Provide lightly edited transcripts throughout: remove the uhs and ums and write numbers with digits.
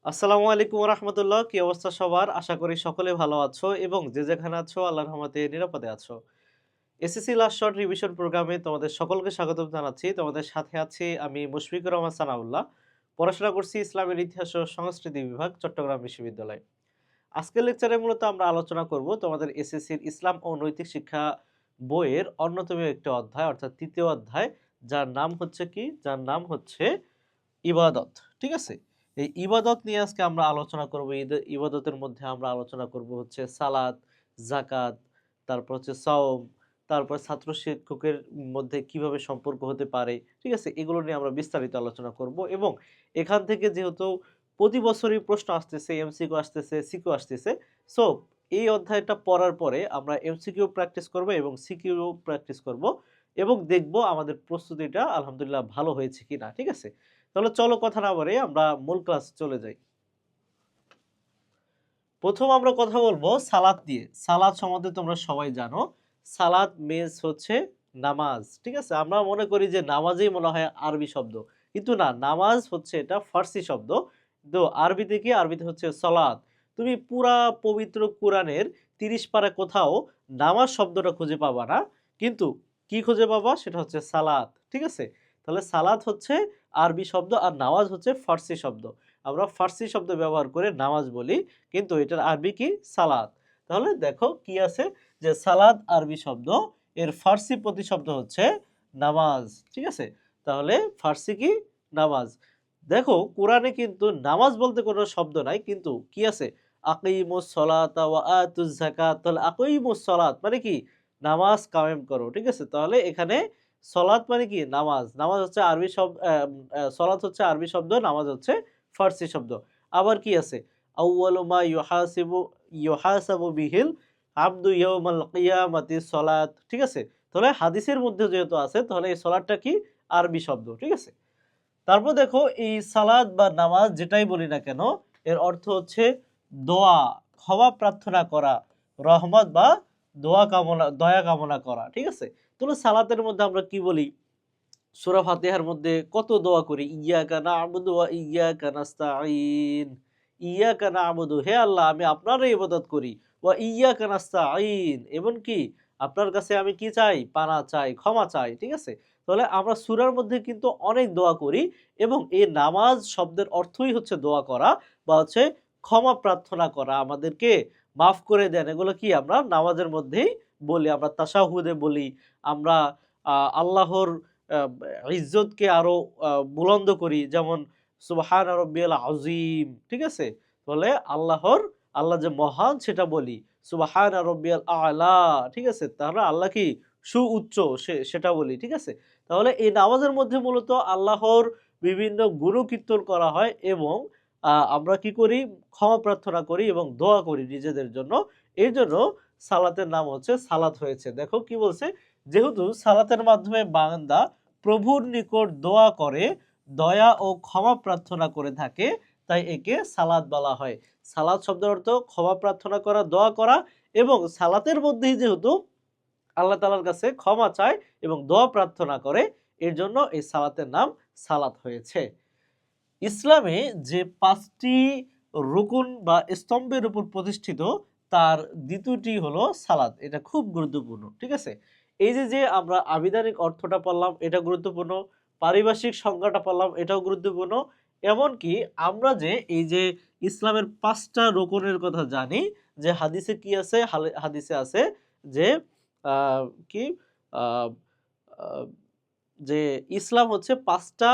আসসালামু আলাইকুম রাহমাতুল্লাহ। কি অবস্থা সবার? আশা করি সকলে ভালো আছো এবং যে যেখানে আছো আল্লাহর রহমতে নিরাপদে আছো। এসএসসি লাস্ট শর্ট রিভিশন প্রোগ্রামে তোমাদের সকলকে স্বাগতম জানাচ্ছি। তোমাদের সাথে আছি আমি মুশফিকুর রহমান সানাউল্লাহ। পড়াশোনা করছি ইসলামের ইতিহাস ও সংস্কৃতি বিভাগ, চট্টগ্রাম বিশ্ববিদ্যালয়। আজকের লেকচারে মূলত আমরা আলোচনা করব তোমাদের এসএসসির ইসলাম ও নৈতিক শিক্ষা বইয়ের অন্যতম একটি অধ্যায় অর্থাৎ ৩য় অধ্যায়, যার নাম হচ্ছে কি? যার নাম হচ্ছে ইবাদত। ঠিক আছে? এই ইবাদত নিয়ে আজকে আমরা আলোচনা করব। ইবাদতের মধ্যে আমরা আলোচনা করব হচ্ছে সালাত, যাকাত, তারপর হচ্ছে সাওম, তারপর ছাত্র শিক্ষকের মধ্যে কিভাবে সম্পর্ক হতে পারে। ঠিক আছে? এগুলো নিয়ে আমরা বিস্তারিত আলোচনা করব এবং এখান থেকে যেহেতু প্রতি বছরই প্রশ্ন আসতেছে, এমসিকিউ আসতেছে, সিকিউ আসতেছে। সো এই অধ্যায়টা পড়ার পরে আমরা এমসিকিউ প্র্যাকটিস করব এবং সিকিউ প্র্যাকটিস করব এবং দেখব আমাদের প্রস্তুতিটা আলহামদুলিল্লাহ ভালো হয়েছে কিনা। ঠিক আছে? তাহলে চলো কথা না বাড়িয়ে আমরা মূল ক্লাস চলে যাই। প্রথম আমরা কথা বলবো সালাত নিয়ে। সালাত সম্বন্ধে তোমরা সবাই জানো। সালাত মিনস হচ্ছে নামাজ। ঠিক আছে? আমরা মনে করি যে নামাজই মনে হয় আরবি শব্দ। কিন্তু না, নামাজ হচ্ছে এটা ফার্সি শব্দ। তো আরবিতে কি? আরবিতে হচ্ছে সলাত। তুমি পুরা পবিত্র কুরআনের ৩০ পারা কোথাও নামাজ শব্দটা খুঁজে পাবা না। কিন্তু কি খুঁজে পাবা? সেটা হচ্ছে সালাত। ঠিক আছে? তাহলে সালাত হচ্ছে আরবি শব্দ আর নামাজ হচ্ছে ফার্সি শব্দ। আমরা ফার্সি শব্দ ব্যবহার করে নামাজ বলি। কিন্তু এটার আরবি কি? সালাত। তাহলে দেখো কি আছে যে সালাত আরবি শব্দ, এর ফার্সি প্রতিশব্দ হচ্ছে নামাজ। ঠিক আছে? তাহলে ফার্সি কি? নামাজ। দেখো কোরআনে কিন্তু নামাজ বলতে কোনো শব্দ নাই, কিন্তু কি আছে? আকিমুস সলাতা ওয়া আতুজ যাকাত। তাহলে আকিমুস সলাত মানে কি? নামাজ কায়েম করো। ঠিক আছে? তাহলে এখানে সলাত মানে কি? নামাজ। নামাজ হচ্ছে আরবি শব্দ, সলাত হচ্ছে আরবি শব্দ, নামাজ হচ্ছে ফার্সি শব্দ। আবার কি আছে? আউয়ালু মা ইউহাসাবু বিহিল আবদু ইয়াউমাল কিয়ামাতি সলাত। ঠিক আছে? তাহলে হাদিসের মধ্যে যেহেতু আছে, তাহলে এই সলাতটা কি? আরবি শব্দ। ঠিক আছে? তারপর দেখো এই সালাত বা নামাজ যেটাই বলি না কেন, এর অর্থ হচ্ছে দোয়া, ক্ষমা প্রার্থনা করা, রহমত বা দয়া কামনা করা। ঠিক আছে? তাহলে সালাতের মধ্যে আমরা কি বলি? সূরা ফাতিহার মধ্যে কত দোয়া করি, ইয়াকা না'বুদু ওয়া ইয়াকা নাস্তাঈন। ইয়াকা না'বুদু, হে আল্লাহ আমি আপনারই ইবাদত করি, ওয়া ইয়াকা নাস্তাঈন, এবং কি আপনার কাছে আমি কি চাই? পানা চাই, ক্ষমা চাই। ঠিক আছে? তাহলে আমরা সূরার মধ্যে কিন্তু অনেক দোয়া করি এবং এই নামাজ শব্দের অর্থই হচ্ছে দোয়া করা বা হচ্ছে ক্ষমা প্রার্থনা করা, আমাদেরকে মাফ করে দেন। এগুলো কি আমরা নামাজের মধ্যেই বলি, আমরা তাশাহুদে বলি, আমরা আল্লাহর আ ইজ্জতকে আরো বুলন্দ করি। যেমন সুবহান রাব্বিয়াল আযীম। ঠিক আছে? বলে আল্লাহ যে মহান সেটা বলি। সুবহান রাব্বিয়াল আ'লা। ঠিক আছে? তাহলে আল্লাহ কি? সুউচ্চ, সেটা বলি। ঠিক আছে? তাহলে এই নামাজের মধ্যে মূলত আল্লাহর বিভিন্ন গুণকীর্তন করা হয় এবং আমরা কি করি? ক্ষমা প্রার্থনা করি এবং দোয়া করি নিজেদের জন্য। এজন্য সালাতের নাম হচ্ছে সালাত হয়েছে। দেখো কি বলছে? যেহেতু সালাতের মাধ্যমে বান্দা প্রভুর নিকট দোয়া করে, দয়া ও ক্ষমা প্রার্থনা করে থাকে, তাই একে সালাত বলা হয়। সালাত শব্দের অর্থ ক্ষমা প্রার্থনা করা, দোয়া করা, এবং সালাতের মধ্যেই যেহেতু আল্লাহ তাআলার কাছে ক্ষমা চায় এবং দোয়া প্রার্থনা করে, এর জন্য এই সালাতের নাম সালাত হয়েছে। ইসলামে যে ৫টি রুকুন বা স্তম্ভের উপর প্রতিষ্ঠিত, তার দ্বিতীয়টি হলো সালাত। এটা খুব গুরুত্বপূর্ণ। ঠিক আছে? এই যে আমরা আবিধানিক অর্থটা পড়লাম, এটা গুরুত্বপূর্ণ। পারিভাষিক সংজ্ঞাটা পড়লাম, এটাও গুরুত্বপূর্ণ। এমনকি আমরা যে এই যে ইসলামের ৫টা রুকুনের কথা জানি, যে হাদিসে কি আছে? হাদিসে আছে যে আ কি আ আ যে ইসলাম হচ্ছে ৫টা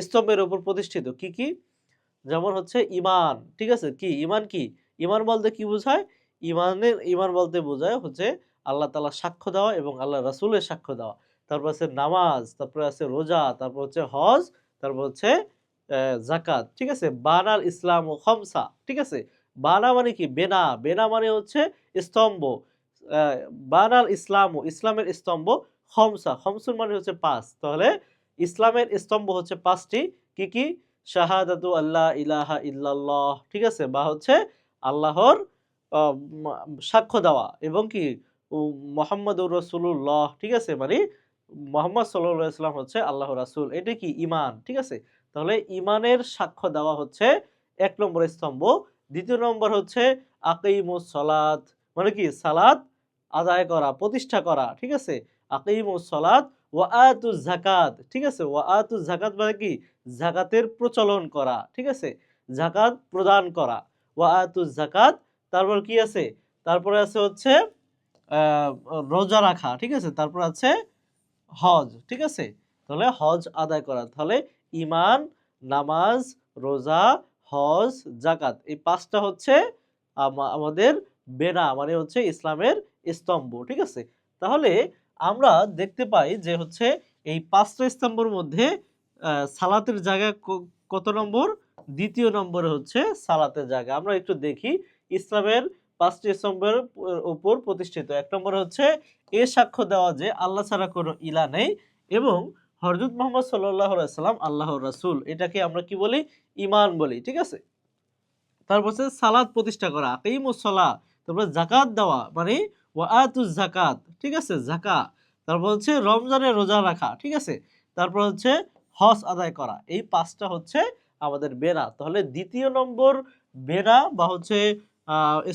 স্তম্ভের উপর প্রতিষ্ঠিত। কি, কি? যেমন হচ্ছে ঈমান। ঠিক আছে? কি? ঈমান কি? ঈমান বলতে কি বোঝায়? ঈমান বলতে বোঝায় হচ্ছে আল্লাহ তাআলার সাক্ষ্য দেওয়া এবং আল্লাহ রাসূলের সাক্ষ্য দেওয়া। তারপর আছে নামাজ, তারপরে আছে রোজা, তারপর হচ্ছে হজ, তারপর হচ্ছে যাকাত। ঠিক আছে? বানাল ইসলামু খামসা। ঠিক আছে? বানা মানে কি? বেনা। বেনা মানে হচ্ছে স্তম্ভ। আ বানাল ইসলামু, ইসলামের স্তম্ভ, খমসা। খমসুন মানে হচ্ছে ৫। তাহলে ইসলামের স্তম্ভ হচ্ছে ৫টি। কি, কি? শাহাদাতু আল্লা ইলাহা ইল্লাল্লাহ। ঠিক আছে? বা হচ্ছে আল্লাহর আ মা সাক্ষ্য দেওয়া এবং কি? উ মুহাম্মাদুর রাসূলুল্লাহ। ঠিক আছে? মানে মুহাম্মদ সাল্লাল্লাহু আলাইহি ওয়াসাল্লাম হচ্ছে আল্লাহর রাসূল। এটা কি? ঈমান। ঠিক আছে? তাহলে ঈমানের সাক্ষ্য দেওয়া হচ্ছে এক নম্বর স্তম্ভ। দ্বিতীয় নম্বর হচ্ছে আকিমুস সালাত, মানে কি সালাত আদায় করা, প্রতিষ্ঠা করা, ঠিক আছে। আকিমুস সালাত ওয়া আতুজ যাকাত, ঠিক আছে। ওয়া আতুজ যাকাত মানে কি যাকাতের প্রচলন করা, ঠিক আছে, যাকাত প্রদান করা। ওয়া আতুজ যাকাত, তারপর কি আছে, তারপরে আছে হচ্ছে রোজা রাখা, ঠিক আছে। তারপর আছে হজ, ঠিক আছে। তাহলে হজ আদায় করা, তাহলে ঈমান, নামাজ, রোজা, হজ, যাকাত, এই পাঁচটা হচ্ছে আমাদের বেনা, মানে হচ্ছে ইসলামের স্তম্ভ, ঠিক আছে। তাহলে আমরা দেখতে পাই যে হচ্ছে এই পাঁচটা স্তম্ভের মধ্যে সালাতের জায়গা কত নম্বর, দ্বিতীয় নম্বরে হচ্ছে সালাতের জায়গা। আমরা একটু দেখি ইসলামের পাঁচটি স্তম্ভের উপর প্রতিষ্ঠিত। এক নম্বরে হচ্ছে এ সাক্ষ্য দেওয়া যে আল্লাহ ছাড়া কোনো ইলা নেই এবং হযরত মুহাম্মদ সাল্লাল্লাহু আলাইহি সাল্লাম আল্লাহর রাসূল, এটাকে আমরা কি বলি, ঈমান বলি, ঠিক আছে। তারপর হচ্ছে সালাত প্রতিষ্ঠা করা, আকিমুস সালাহ, তারপর যাকাত দেওয়া মানে ওয়া আতুজ যাকাত, ঠিক আছে, যাকাত। তারপর হচ্ছে রমজানের রোজা রাখা, ঠিক আছে। তারপর হচ্ছে হজ আদায় করা, এই পাঁচটা হচ্ছে আমাদের বেনা। তাহলে দ্বিতীয় নম্বর বেনা বা হচ্ছে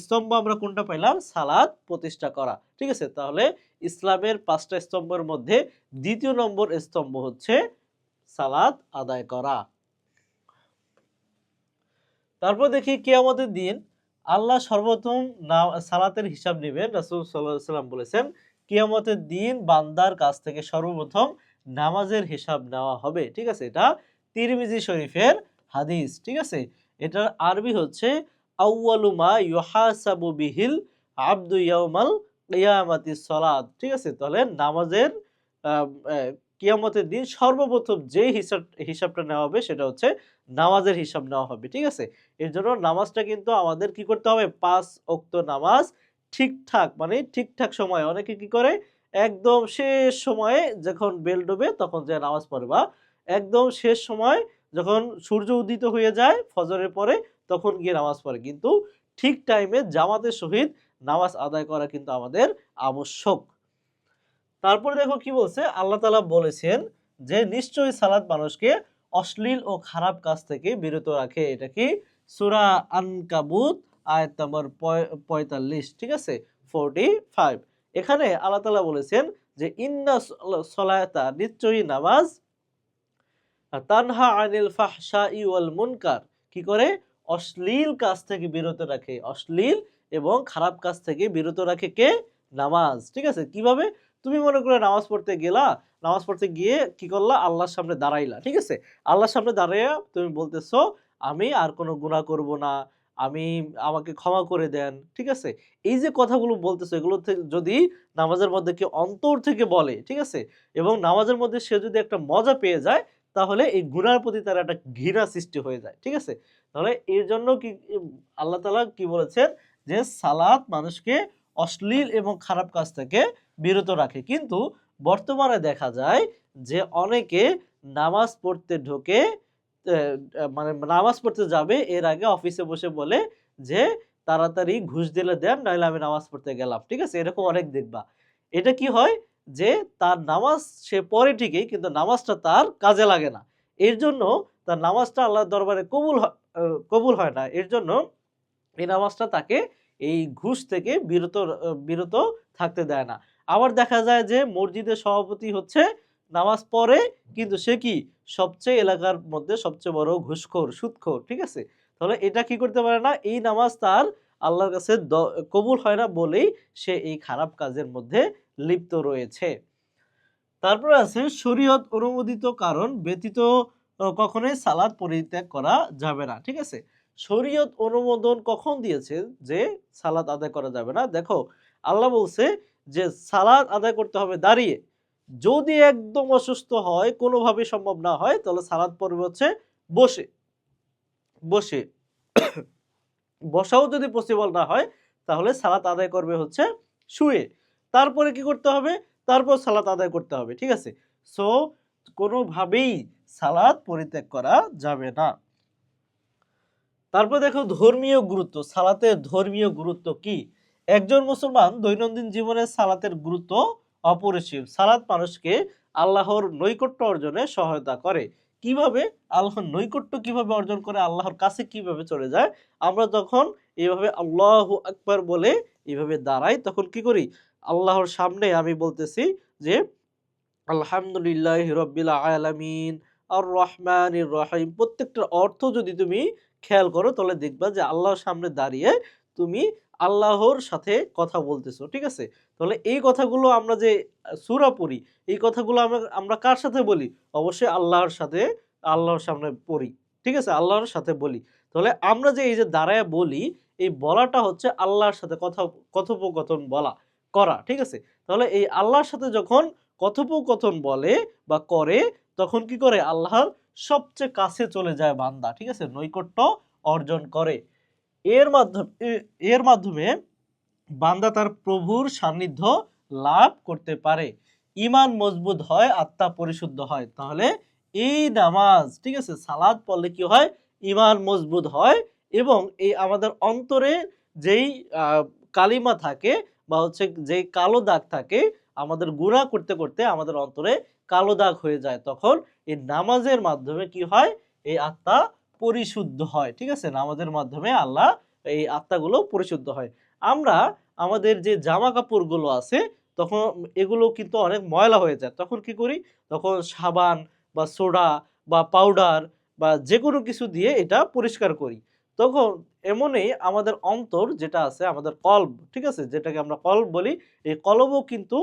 স্তম্ভ আমরা কোনটা পাইলাম, সালাত প্রতিষ্ঠা করা, ঠিক আছে। তাহলে ইসলামের পাঁচটা স্তম্ভের মধ্যে দ্বিতীয় নম্বর স্তম্ভ হচ্ছে সালাত আদায় করা। তারপর দেখি কিয়ামতের দিন আল্লাহ সর্বপ্রথম সালাতের হিসাব নেবেন। রাসূল সাল্লাল্লাহু আলাইহি ওয়াসাল্লাম বলেছেন কিয়ামতের দিন বান্দার কাছ থেকে সর্বপ্রথম নামাজের হিসাব নেওয়া হবে, ঠিক আছে। এটা তিরমিজি শরীফের হাদিস, ঠিক আছে। এটার আরবি হচ্ছে আউয়ালু মা ইউহাসাবু বিহিল আবদু ইয়াউমাল কিয়ামাতিস সালাত, ঠিক আছে। তাহলে নামাজের কিয়ামতের দিন সর্বপ্রথম যে হিসাবটা নেওয়া হবে সেটা হচ্ছে নামাজের হিসাব নেওয়া হবে, ঠিক আছে। এর জন্য নামাজটা কিন্তু আমাদের কি করতে হবে, 5 ওয়াক্ত নামাজ ঠিকঠাক, মানে ঠিকঠাক সময়ে, অনেকে কি করে একদম শেষ সময়ে যখন বেল ডোবে তখন যে নামাজ পড়ে, বা একদম শেষ সময় যখন সূর্য উদিত হয়ে যায় ফজরের পরে তখন গিয়ে নামাজ পড়ে, কিন্তু ঠিক টাইমে জামাতের সহিত নামাজ আদায় করা কিন্তু আমাদের আবশ্যক। তারপরে দেখো কি বলছে, আল্লাহ তাআলা বলেছেন যে নিশ্চয়ই সালাত মানুষকে অশ্লীল ও খারাপ কাজ থেকে বিরত রাখে। এটা কি সূরা আনকাবুত আয়াত নম্বর 45, ঠিক আছে, 45। এখানে আল্লাহ তাআলা বলেছেন যে ইন্না সলাতা, নিশ্চয়ই নামাজ, তানহা আনিল ফাহশাই ওয়াল মুনকার, কি করে অশ্লীল কাজ থেকে বিরত রাখে, অশ্লীল এবং খারাপ কাজ থেকে বিরত রাখে কে, নামাজ, ঠিক আছে। কিভাবে, তুমি মনে করে নামাজ পড়তে গেলা, নামাজ পড়তে গিয়ে কি করলা, আল্লাহর সামনে দাঁড়াইলা, ঠিক আছে। আল্লাহর সামনে দাঁড়াইয়া তুমি বলতেছো আমি আর কোনো গুনাহ করব না, আমি, আমাকে ক্ষমা করে দেন, ঠিক আছে। এই যে কথাগুলো বলতেছো এগুলো থেকে যদি নামাজের মধ্যে কেউ অন্তর থেকে বলে, ঠিক আছে, এবং নামাজের মধ্যে সে যদি একটা মজা পেয়ে যায় তাহলে এই গুনার প্রতি তার একটা ঘৃণা সৃষ্টি হয়ে যায়, ঠিক আছে। তাহলে এর জন্য কি আল্লাহ তাআলা কি বলেছেন যে সালাত মানুষকে অশ্লীল এবং খারাপ কাজ থেকে বিরত রাখে। কিন্তু বর্তমানে দেখা যায় যে অনেকে নামাজ পড়তে ঢোকে, মানে নামাজ পড়তে যাবে এর আগে অফিসে বসে বলে যে তাড়াতাড়ি ঘুষ দিলে দেন নইলে আমি নামাজ পড়তে গেলাম, ঠিক আছে। এরকম অনেক দেখবা। এটা কি হয় যে তার নামাজ সে পড়ে ঠিকই কিন্তু নামাজটা তার কাজে লাগে না। এর জন্য তার নামাজটা আল্লাহর দরবারে কবুল হয় না। এর জন্য এই নামাজটা তাকে এই ঘুষ থেকে বিরত থাকতে দেয় না। আবার দেখা যায় যে মসজিদের সভাপতি হচ্ছে নামাজ পড়ে কিন্তু সে কি সবচেয়ে এলাকার মধ্যে সবচেয়ে বড় ঘুষখোর, সুদখোর, ঠিক আছে। তাহলে এটা কি করতে পারে না, এই নামাজ তার আল্লাহর কাছে কবুল হয় না বলেই সে এই খারাপ কাজের মধ্যে লিপ্ত রয়েছে। তারপর আছে শরীয়ত অনুমোদিত কারণ ব্যতীত কখনোই সালাত পরিত্যাগ করা যাবে না, ঠিক আছে। শরীয়ত অনুমোদন কখন দিয়েছে যে সালাত আদায় করা যাবে না, দেখো আল্লাহ বলছে যে সালাত আদায় করতে হবে দাঁড়িয়ে, যদি একদম অসুস্থ হয় কোনোভাবে সম্ভব না হয় তাহলে সালাত পড়বে হচ্ছে বসে, বসে বসাও যদি পসিবল না হয় তাহলে সালাত আদায় করবে হচ্ছে শুয়ে। তারপরে কি করতে হবে, তারপর সালাত আদায় করতে হবে, ঠিক আছে। সো কোনোভাবেই সালাত পরিত্যাগ করা যাবে না। তারপর দেখো ধর্মীয় গুরুত্ব, সালাতের ধর্মীয় গুরুত্ব কি। একজন মুসলমান দৈনন্দিন জীবনে সালাতের গুরুত্ব অপরিসীম। সালাত মানুষকে আল্লাহর নৈকট্য অর্জনে সহায়তা করে। কিভাবে আল্লাহর নৈকট্য কিভাবে অর্জন করে, আল্লাহর কাছে কিভাবে চলে যায়। আমরা যখন এইভাবে আল্লাহু আকবার বলে এইভাবে দাঁড়াই, তখন কি করি, আল্লাহর সামনে আমি বলতেছি যে আলহামদুলিল্লাহি রাব্বিল আলামিন আর রহমানির রহিম। প্রত্যেকটার অর্থ যদি তুমি খেয়াল করো তাহলে দেখবা যে আল্লাহর সামনে দাঁড়িয়ে তুমি আল্লাহর সাথে কথা বলতেছো। ঠিক আছে? তাহলে এই কথাগুলো আমরা যে সূরা পড়ি, এই কথাগুলো আমরা আমরা কার সাথে বলি? অবশ্যই আল্লাহর সাথে, আল্লাহর সামনে পড়ি। ঠিক আছে? আল্লাহর সাথে বলি। তাহলে আমরা যে এই যে দাঁড়ায়া বলি, এই বলাটা হচ্ছে আল্লাহর সাথে কথোপকথন বলা, করা। ঠিক আছে? তাহলে এই আল্লাহর সাথে যখন কথোপকথন বলে বা করে, তখন কি করে, আল্লাহর সবচেয়ে কাছে চলে যায় বান্দা। ঠিক আছে? নৈকট্য অর্জন করে। এর মাধ্যমে বান্দা তার প্রভুর সান্নিধ্য লাভ করতে পারে, ঈমান মজবুত হয়, আত্মা পরিশুদ্ধ হয়। তাহলে এই নামাজ, ঠিক আছে, সালাত পড়লে কি হয়, ঈমান মজবুত হয় এবং এই আমাদের অন্তরে যেই কালিমা থাকে বা হচ্ছে যেই কালো দাগ থাকে, আমাদের গুনাহ করতে করতে আমাদের অন্তরে কালো দাগ হয়ে যায়, তখন এই নামাজের মাধ্যমে কি হয়, এই আত্মা পরিশুদ্ধ হয়। ঠিক আছে? নামাজের মাধ্যমে আল্লাহ এই আত্মাগুলো পরিশুদ্ধ হয়। আমরা আমাদের যে জামা কাপড়গুলো আছে, তখন এগুলো কিন্তু অনেক ময়লা হয়ে যায়। তখন কি করি? তখন সাবান বা সোডা বা পাউডার বা যেকোনো কিছু দিয়ে এটা পরিষ্কার করি। তখন এমনই আমাদের অন্তর যেটা আছে, আমাদের কল্ব, ঠিক আছে? যেটাকে আমরা কল্ব বলি, এই কলবও কিন্তু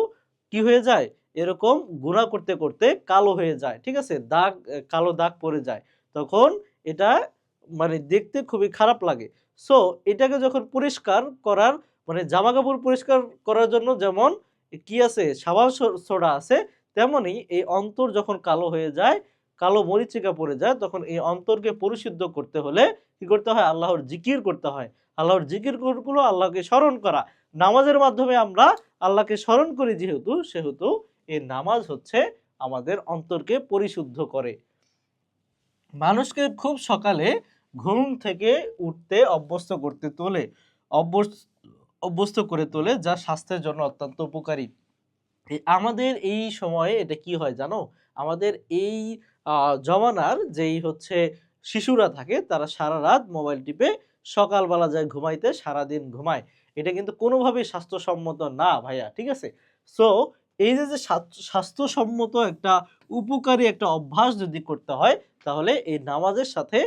কি হয়ে যায়? এরকম গুনাহ করতে করতে কালো হয়ে যায়। ঠিক আছে? দাগ, কালো দাগ পড়ে যায়। তখন এটা মানে দেখতে খুবই খারাপ লাগে। সো এটাকে যখন পরিষ্কার করার মানে জামাকাপড় পরিষ্কার করার জন্য যেমন কি আছে, সাবান সোডা আছে, তেমনি এই অন্তর যখন কালো হয়ে যায়, কালো মরিচিকা পড়ে যায়, তখন এই অন্তরকে পরিশুদ্ধ করতে হলে কি করতে হয়? আল্লাহর জিকির করতে হয়। আল্লাহর জিকির গুলো আল্লাহকে স্মরণ করা। নামাজের মাধ্যমে আমরা আল্লাহকে স্মরণ করি যেহেতু, সেহেতু এই নামাজ হচ্ছে আমাদের অন্তরকে পরিশুদ্ধ করে। মানুষকে খুব সকালে ঘুম থেকে উঠতে অভ্যস্ত করতে তোলে, অভ্যস্ত অভ্যস্ত করে তোলে, যা স্বাস্থ্যের জন্য অত্যন্ত উপকারী। আমাদের এই সময়ে এটা কি হয় জানো? আমাদের এই জমানার যেই হচ্ছে শিশুরা থাকে, তারা সারা রাত মোবাইল টিপে সকালবেলা যায় ঘুমাইতে, সারাদিন ঘুমায়। এটা কিন্তু কোনোভাবেই স্বাস্থ্যসম্মত না ভাইয়া। ঠিক আছে? সো এই যে যে স্বাস্থ্যসম্মত একটা উপকারী একটা অভ্যাস যদি করতে হয়, তাহলে এই নামাজের সাথে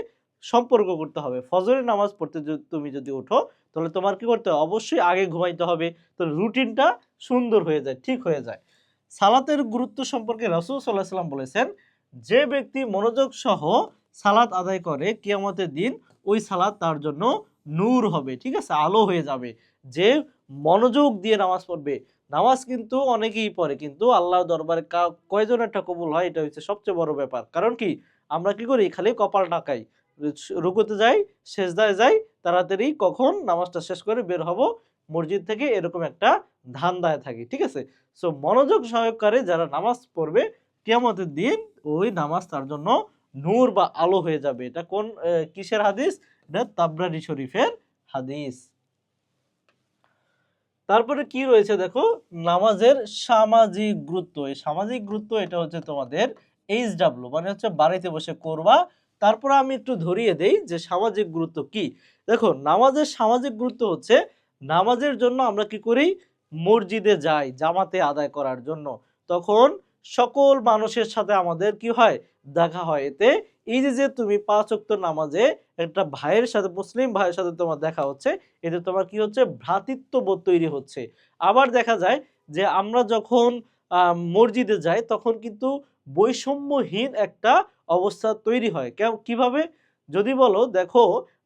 সম্পর্ক করতে হবে। ফজরের নামাজ পড়তে তুমি যদি ওঠো, তাহলে তোমার কি করতে হবে? অবশ্যই আগে ঘুমাইতে হবে। তো রুটিনটা সুন্দর হয়ে যায়, ঠিক হয়ে যায়। সালাতের গুরুত্ব সম্পর্কে রাসূল সাল্লাল্লাহু আলাইহি ওয়াসাল্লাম বলেছেন, যে ব্যক্তি মনোযোগ সহ সালাত আদায় করে, কিয়ামতের দিন ওই সালাত তার জন্য নূর হবে। ঠিক আছে? আলো হয়ে যাবে। যে মনোযোগ দিয়ে নামাজ পড়বে। নামাজ কিন্তু অনেকেই পড়ে, কিন্তু আল্লাহর দরবারে কয়জন একটা কবুল হয়, এটা হচ্ছে সবচেয়ে বড় ব্যাপার। কারণ কি? আমরা কি করি? খালি কপাল টাকাই। রুকুতে যাই, সেজদায় যাই, তাড়াতাড়ি কখন নামাজটা শেষ করে বের হব মসজিদ থেকে, এরকম একটা ধান্দায় থাকি। ঠিক আছে? সো মনোযোগ সহকারে যারা নামাজ পড়বে, কিয়ামতের দিন ওই নামাজ তার জন্য নূর বা আলো হয়ে যাবে। এটা কোন কিসের হাদিস? এটা তাবরানী শরীফের হাদিস। তারপরে কি রয়েছে দেখো, নামাজের সামাজিক গুরুত্ব। এই সামাজিক গুরুত্ব এটা হচ্ছে তোমাদের এইচডব্লিউ, মানে হচ্ছে বাড়িতে বসে করবা। তারপরে আমি একটু ধরিয়ে দেই যে সামাজিক গুরুত্ব কি। দেখো, নামাজের সামাজিক গুরুত্ব হচ্ছে, নামাজের জন্য আমরা কি করি? মসজিদে যাই জামাতে আদায় করার জন্য। তখন সকল মানুষের সাথে আমাদের কি হয়? দেখা হয়। এতে এই যে যে তুমি ৫ ওয়াক্ত নামাজে একটা ভাইয়ের সাথে, মুসলিম ভাইয়ের সাথে তোমার দেখা হচ্ছে, এতে তোমার কি হচ্ছে? ভ্রাতৃত্ববোধ তৈরি হচ্ছে। আবার দেখা যায় যে আমরা যখন মসজিদে যাই, তখন কিন্তু বৈষম্যহীন একটা অবস্থা তৈরি হয়। কিভাবে? যদি বলো, দেখো,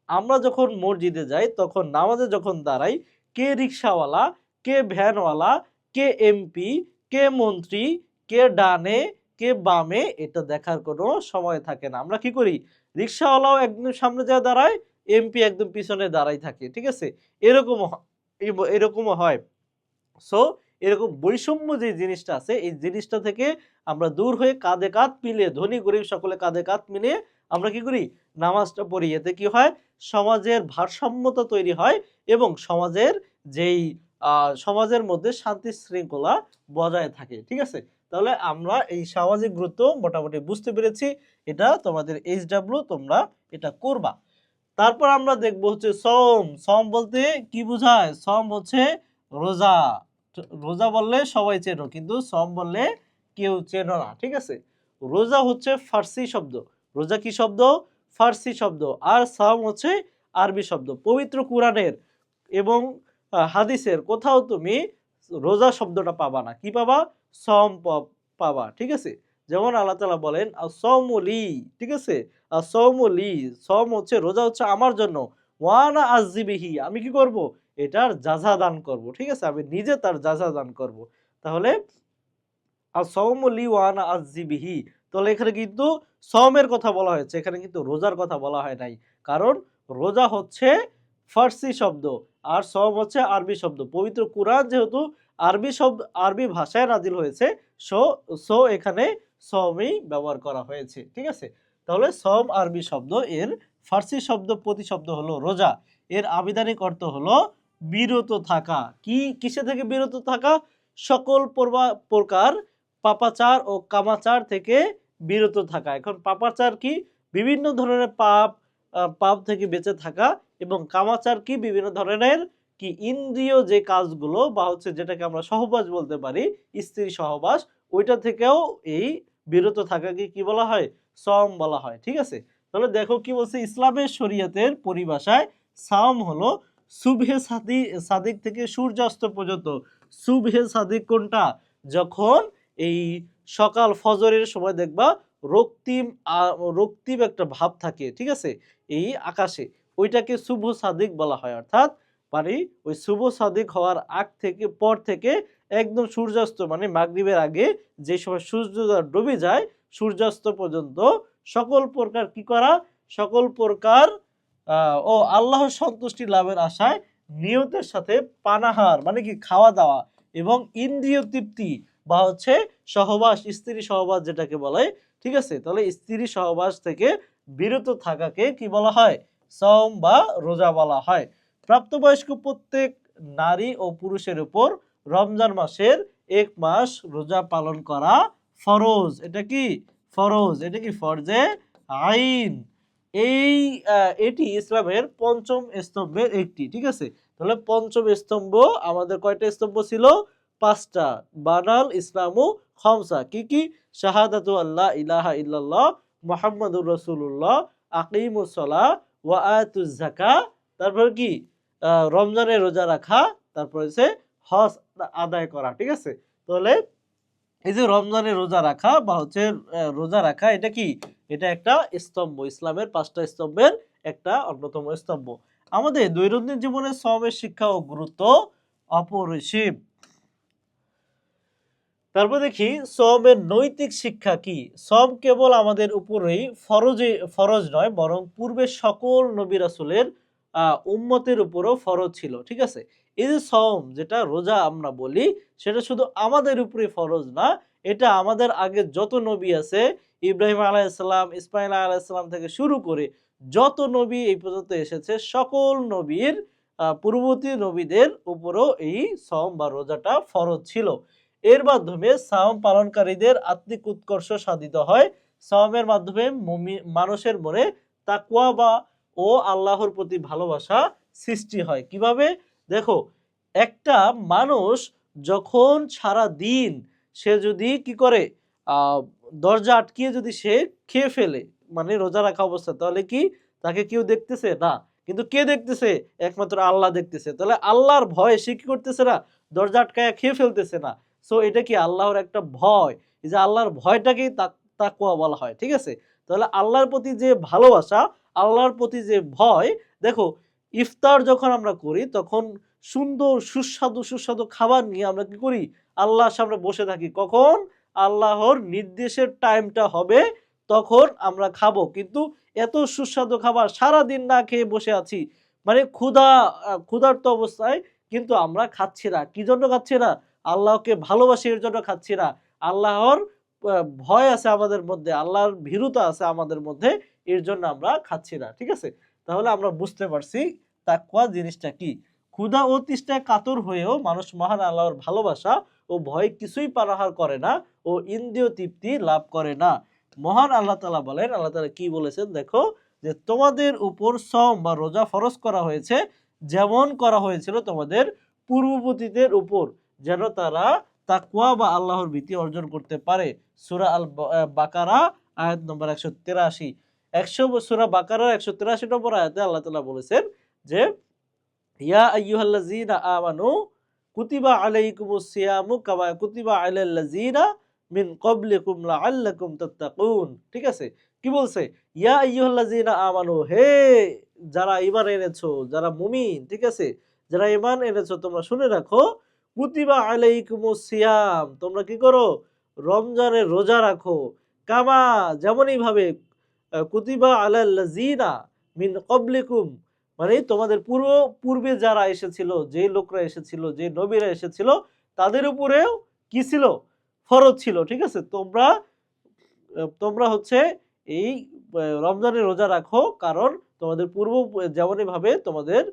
আমরা যখন মসজিদে যাই, তখন নামাজে যখন দাঁড়াই, কে রিক্সাওয়ালা, কে ভ্যানওয়ালা, কে এমপি, কে মন্ত্রী, কে ডানে, কে বামে, এটা দেখার কোনো সময় থাকে না। আমরা কি করি? রিক্সাওয়ালাও একদম সামনে যায় দাঁড়ায়, এমপি একদম পিছনে দাঁড়াই থাকে। ঠিক আছে? এরকমও হয়। সো এরকম বৈষম্য যে জিনিসটা আছে, এই জিনিসটা থেকে আমরা দূর হয়ে কাঁধে কাঁধ মিলিয়ে, ধনী গরিব সকলে কাঁধে কাঁধ মিলিয়ে আমরা কি করি? নামাজটা পড়ি। এতে কি হয়? সমাজের ভারসাম্যতা তৈরি হয় এবং সমাজের যেই সমাজের মধ্যে শান্তি শৃঙ্খলা বজায় থাকে। ঠিক আছে? তাহলে আমরা এই সামাজিক গুরুত্ব মোটামুটি বুঝতে পেরেছি। এটা তোমাদের HW তোমরা এটা করবা। তারপর আমরা দেখব হচ্ছে সম। সম বলতে কি বোঝায়? সম হচ্ছে রোজা। রোজা বললে সবাই চেনো, কিন্তু সম বললে কেউ চেনো না, ঠিক আছে? রোজা হচ্ছে ফার্সি শব্দ। রোজা কি শব্দ? ফার্সি শব্দ। আর সম হচ্ছে আরবি শব্দ। পবিত্র কুরআনের এবং হাদিসের কোথাও তুমি রোজা শব্দটা পাবা না। কি পাবা? সম পাবা, ঠিক আছে? যেমন আল্লাহ তাআলা বলেন আসসাওমু লি, ঠিক আছে? আসসাওমু লি, সম হচ্ছে রোজা হচ্ছে আমার জন্য। ওয়ানা আযজি বিহি, আমি কি করব? এটার যাজা দান করব, ঠিক আছে? আমি নিজে তার যাজা দান করব। তাহলে আসসাওমু লি ওয়ানা আযজি বিহি, তাহলে এখানে কিন্তু সমের কথা বলা হয়েছে, এখানে কিন্তু রোজার কথা বলা হয় নাই। কারণ রোজা হচ্ছে ফার্সি শব্দ আর সম হচ্ছে আরবি শব্দ। পবিত্র কুরআন যেহেতু আরবি শব্দ, আরবি ভাষায় নাজিল হয়েছে, সো সো এখানে সমই ব্যবহার করা হয়েছে, ঠিক আছে? তাহলে সম আরবি শব্দ, এর ফার্সি শব্দ প্রতিশব্দ হলো রোজা। এর আবিধানিক অর্থ হলো বিরত থাকা। কি কিসে থেকে বিরত থাকা? সকল প্রকার পাপাচার ও কামাচার থেকে বিরত থাকা। এখন পাপাচার কি? বিভিন্ন ধরনের পাপ থেকে বেঁচে থাকা। এবং কামাচার কি? বিভিন্ন ধরনের কি ইন্দ্রিয় যে কাজগুলো বা হচ্ছে যেটাকে আমরা সহবাস বলতে পারি, স্ত্রী সহবাস, ওইটা থেকেও এই বিরত থাকাকে কি বলা হয়? সম বলা হয়, ঠিক আছে? তাহলে দেখো কি বলছে ইসলামের শরীয়তের পরিভাষায় সাওম হলো সুবহে সাদিক থেকে সূর্যাস্ত পর্যন্ত। সুবহে সাদিক কোনটা? যখন এই সকাল ফজরের সময় দেখবা রক্তিম রক্তিম একটা ভাব থাকে, ঠিক আছে, এই আকাশে, ওইটাকে শুভ সাদিক বলা হয়। অর্থাৎ মানে ওই শুভ সাদিক হওয়ার আগ থেকে পর থেকে একদম সূর্যাস্ত মানে মাগরিবের আগে যে সময় সূর্য ডুবে যায় সূর্যাস্ত পর্যন্ত সকল প্রকার কি করা? সকল প্রকার ও আল্লাহর সন্তুষ্টি লাভের আশায় নিয়তের সাথে পানাহার মানে কি খাওয়া দাওয়া এবং ইন্দ্রিয় তৃপ্তি বা হচ্ছে সহবাস, স্ত্রী সহবাস যেটাকে বলে, ঠিক আছে? তাহলে স্ত্রী সহবাস থেকে বিরত থাকাকে কি বলা হয়? সওম বা রোজা বলা হয়। প্রাপ্তবয়স্ক প্রত্যেক নারী ও পুরুষের উপর রমজান মাসের 1 মাস রোজা পালন করা ফরজ। এটা কি ফরজ? এটা কি ফরজে আইন। এই এটি ইসলামের পঞ্চম স্তম্ভের একটি, ঠিক আছে? তাহলে পঞ্চম স্তম্ভ আমাদের কয়টা স্তম্ভ ছিল? 5টা। বানাল ইসলামু খামসা। কি কি? শাহাদাতু আল্লাহ ইলাহা ইল্লাল্লাহ মুহাম্মাদুর রাসূলুল্লাহ, আকিমুস সালাহ ওয়া আতুজ যাকাত, তারপর কি রমজানের রোজা রাখা, তারপর হচ্ছে হজ আদায় করা, ঠিক আছে? তাহলে এই যে রমজানের রোজা রাখা বা হচ্ছে রোজা রাখা, এটা কি? এটা একটা স্তম্ভ, ইসলামের 5টা স্তম্ভের একটা অন্যতম স্তম্ভ। আমাদের দৈনন্দিন জীবনে সওমের শিক্ষা ও গুরুত্ব অপরিসীম। তারপর দেখি সওমের নৈতিক শিক্ষা কি। সওম কেবল আমাদের উপরেই ফরজ নয়, বরং পূর্বে সকল নবী রাসূলের উম্মতের উপরও ফরজ ছিল, ঠিক আছে? এই যে সওম যেটা রোজা আমরা বলি, সেটা শুধু আমাদের উপরে ফরজ না, এটা আমাদের আগে যত নবী আছে, ইব্রাহিম আলাইহিস সালাম, ইসমাঈল আলাইহিস সালাম থেকে শুরু করে যত নবী এই পর্যন্ত এসেছে, সকল নবীর পূর্ববর্তী নবীদের উপরও এই সওম বা রোজাটা ফরজ ছিল। এর মাধ্যমে সাওম পালনকারীদের আত্মিক উৎকর্ষ সাধিত হয়। সাওমের মাধ্যমে মানুষের মনে তাকওয়া বা ও আল্লাহর প্রতি ভালোবাসা সৃষ্টি হয়। কিভাবে? দেখো, একটা মানুষ যখন সারা দিন সে যদি কি করে দরজা আটকিয়ে যদি সে খেয়ে ফেলে মানে রোজা রাখা অবস্থা, তাহলে কি তাকে কেউ দেখতেছে না? কিন্তু কে দেখতেছে? একমাত্র আল্লাহ দেখতেছে। তাহলে আল্লাহর ভয়ে সে কি করতেছে না? দরজা আটকায়া খেয়ে ফেলতেছে না। সো এটা কি আল্লাহর একটা ভয়। এই যে আল্লাহর ভয়টাকেই তাকওয়া বলা হয়, ঠিক আছে? তাহলে আল্লাহর প্রতি যে ভালোবাসা, আল্লাহর প্রতি যে ভয়, দেখো ইফতার যখন আমরা করি তখন সুন্দর সুস্বাদু খাবার নিয়ে আমরা কি করি? আল্লাহর সামনে বসে থাকি। কখন? আল্লাহর নির্দেশের টাইমটা হবে তখন আমরা খাবো। কিন্তু এত সুস্বাদু খাবার সারাদিন না খেয়ে বসে আছি। মানে ক্ষুধার্ত অবস্থায় কিন্তু আমরা খাচ্ছি না। কি জন্য খাচ্ছি না? আল্লাহকে ভালোবাসি এর জন্য খাচ্ছি না। আল্লাহর ভয় আছে আমাদের মধ্যে, আল্লাহর ভীরুতা আছে আমাদের মধ্যে, এর জন্য আমরা খাচ্ছি না, ঠিক আছে? তাহলে আমরা বুঝতে পারছি তাকওয়া জিনিসটা কি। ক্ষুধা ও তৃষ্ণায় কাতর হয়েও মানুষ মহান আল্লাহর ভালোবাসা ও ও ভয় কিছুই পানাহার করে না ও ইন্দ্রিয় তৃপ্তি লাভ করে না। মহান আল্লাহ তাআলা বলেন, আল্লাহ তাআলা কি বলেছেন দেখো, যে তোমাদের উপর সওম বা রোজা ফরজ করা হয়েছে যেমন করা হয়েছিল তোমাদের পূর্ববর্তীদের উপর, যেন তারা তাকওয়া বা আল্লাহর ভীতি অর্জন করতে পারে। সূরা আল বাকারা আয়াত নম্বর 183। সূরা বাকারার 183 নম্বর আয়াতে আল্লাহ তাআলা বলেছেন যে ইয়া আইয়ুহাল্লাযীনা আমানু কুতিবা আলাইকুমুস সিয়ামু কামা কুতিবা আলাল্লাযীনা মিন ক্বাবলিকুম লাআল্লাকুম তাত্তাকুন। ঠিক আছে, কি বলছে? ইয়া আইয়ুহাল্লাযীনা আমানু, হে যারা ঈমান এনেছো, যারা মুমিন, ঠিক আছে, যারা ঈমান এনেছো তোমরা শুনে রাখো, কুতিবা আলাইকুমুস সিয়াম, তোমরা কি করো? রমজানের রোজা রাখো, কামা যেমনই ভাবে, কুতিবা আলাল্লাযীনা মিন ক্বাবলিকুম, মানে তোমাদের পূর্বে যারা এসেছিল, যে লোকরা এসেছিল, যে নবীরা এসেছিল, তাদের উপরেও কি ছিল? ফরজ ছিল। ঠিক আছে, তোমরা তোমরা হচ্ছে এই রমজানের রোজা রাখো, কারণ তোমাদের যেমনই ভাবে তোমাদের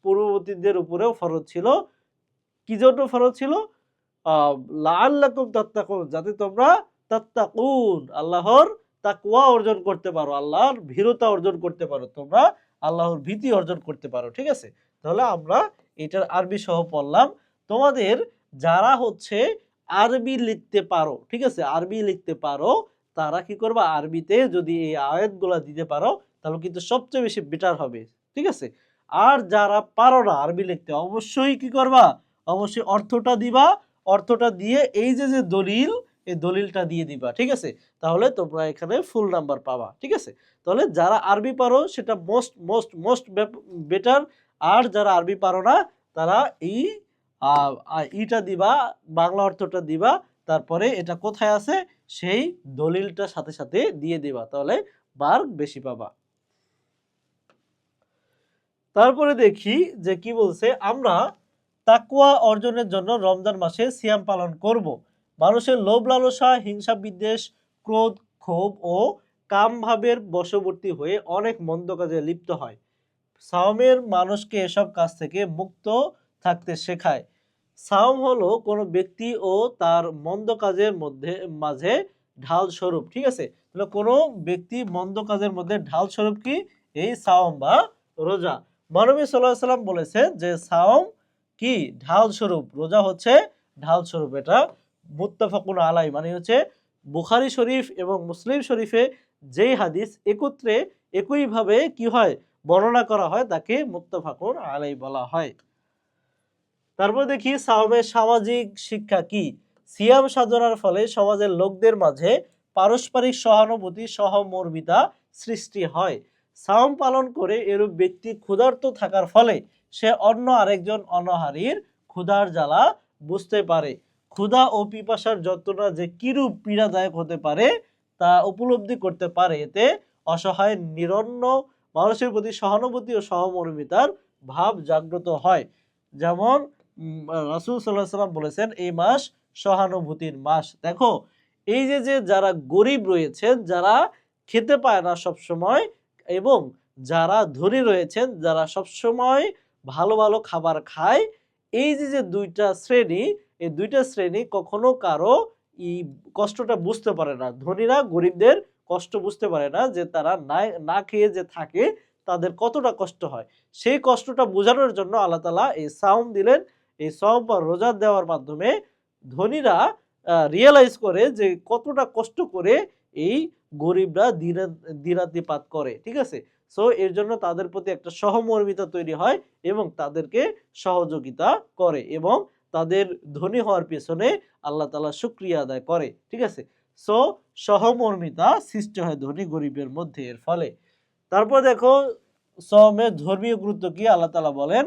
পূর্ববর্তীদের উপরেও ফরজ ছিল। কি জন্য ফরজ ছিল? লাআল্লাকুম তাত্তাকুন, যাতে তোমরা তাত্তাকুন, আল্লাহর তাকওয়া অর্জন করতে পারো, আল্লাহর ভীরতা অর্জন করতে পারো, তোমরা আল্লাহর ভীতি অর্জন করতে পারো। ঠিক আছে, তাহলে আমরা এটার আরবি সহ পড়লাম। তোমাদের যারা হচ্ছে আরবি লিখতে পারো, ঠিক আছে, আরবি লিখতে পারো, তারা কি করবা? আরবিতে যদি এই আয়াতগুলা দিতে পারো তাহলে কিন্তু সবচেয়ে বেশি বেটার হবে। ঠিক আছে, আর যারা পারো না আরবি লিখতে, অবশ্যই কি করবা? অবশ্যই অর্থটা দিবা, অর্থটা দিয়ে এই যে যে দলিল, এই দলিলটা দিয়ে দিবা। ঠিক আছে, তাহলে তোমরা এখানে ফুল নাম্বার পাবা। ঠিক আছে, তাহলে যারা আরবি পারো সেটা মোস্ট মোস্ট মোস্ট বেটার, আর যারা আরবি পারো না তারা এই ইটা দিবা, বাংলা অর্থটা দিবা, তারপরে এটা কোথায় আছে সেই দলিলটা সাথে সাথে দিয়ে দিবা, তাহলে মার্ক বেশি পাবা। তারপরে দেখি যে কি বলছে, আমরা তাকওয়া অর্জনের জন্য রমজান মাসে সিয়াম পালন করব। মানুষের লোভ লালসা, হিংসা বিদ্বেষ, ক্রোধ, ক্ষোভ ও কাম ভাবের বশবর্তী হয়ে অনেক মন্দ কাজে লিপ্ত হয়। সাওমের মানুষকে এসব কাজ থেকে মুক্ত থাকতে শেখায়। সাওম হলো কোনো ব্যক্তি ও তার মন্দ কাজের মাঝে ঢাল স্বরূপ। ঠিক আছে, তাহলে কোনো ব্যক্তি মন্দ কাজের মধ্যে ঢাল স্বরূপ কি? এই সাওম বা রোজা। মহানবী সাল্লাল্লাহু আলাইহি ওয়াসাল্লাম বলেছেন যে সাওম কি? ঢাল স্বরূপ, রোজা হচ্ছে ঢাল স্বরূপ। এটা মুত্তাফাকুন আলাই, মানে হচ্ছে বুখারী শরীফ এবং মুসলিম শরীফে যেই হাদিস একত্রে একইভাবে কি হয় বর্ণনা করা হয় তাকে মুত্তাফাকুন আলাই বলা হয়। তারপর দেখি সাওমের সামাজিক শিক্ষা কি? সিয়াম সাধনার ফলে সমাজের লোকদের মাঝে পারস্পরিক সহানুভূতি, সহমর্মিতা সৃষ্টি হয়। সাওম পালন করে এরূপ ব্যক্তি ক্ষুধার্ত থাকার ফলে সে অন্য আরেকজন অনাহারীর ক্ষুধার জ্বালা বুঝতে পারে। ক্ষুধা ও পিপাসার যন্ত্রণা যে কিরূপ পীড়াদায়ক হতে পারে তা উপলব্ধি করতে পারে। এতে অসহায় নিরন্ন মানুষের প্রতি সহানুভূতি ও সহমর্মিতার ভাব জাগ্রত হয়। যেমন রাসূল সাল্লাল্লাহু আলাইহি ওয়াসাল্লাম বলেছেন এই মাস সহানুভূতির মাস। দেখো এই যে যে যারা গরিব রয়েছেন, যারা খেতে পায় না সব সময়, এবং যারা ধনী রয়েছেন, যারা সব সময় ভালো ভালো খাবার খায়, এই যে যে দুইটা শ্রেণী, এই দুইটা শ্রেণী কখনো কারো এই কষ্টটা বুঝতে পারে না। ধনীরা গরিবদের কষ্ট বুঝতে পারে না, যে তারা না খেয়ে যে থাকে তাদের কতটা কষ্ট হয়। সেই কষ্টটা বোঝানোর জন্য আল্লাহ তাআলা এই সাওম দিলেন। এই সাওম বা রোজা দেওয়ার মাধ্যমে ধনীরা রিয়ালাইজ করে যে কতটা কষ্ট করে এই গরিবরা দিনাতিপাত করে। ঠিক আছে, সো এর জন্য তাদের প্রতি একটা সহমর্মিতা তৈরি হয় এবং তাদেরকে সহযোগিতা করে, এবং তাদের ধনী হওয়ার পেছনে আল্লাহ তাআলা শুকরিয়া আদায় করে। ঠিক আছে, সো সহমর্মিতা সৃষ্টি হয় ধনী গরিবের মধ্যে এর ফলে। তারপর দেখো সওমের ধর্মীয় গুরুত্ব কি? আল্লাহ তাআলা বলেন,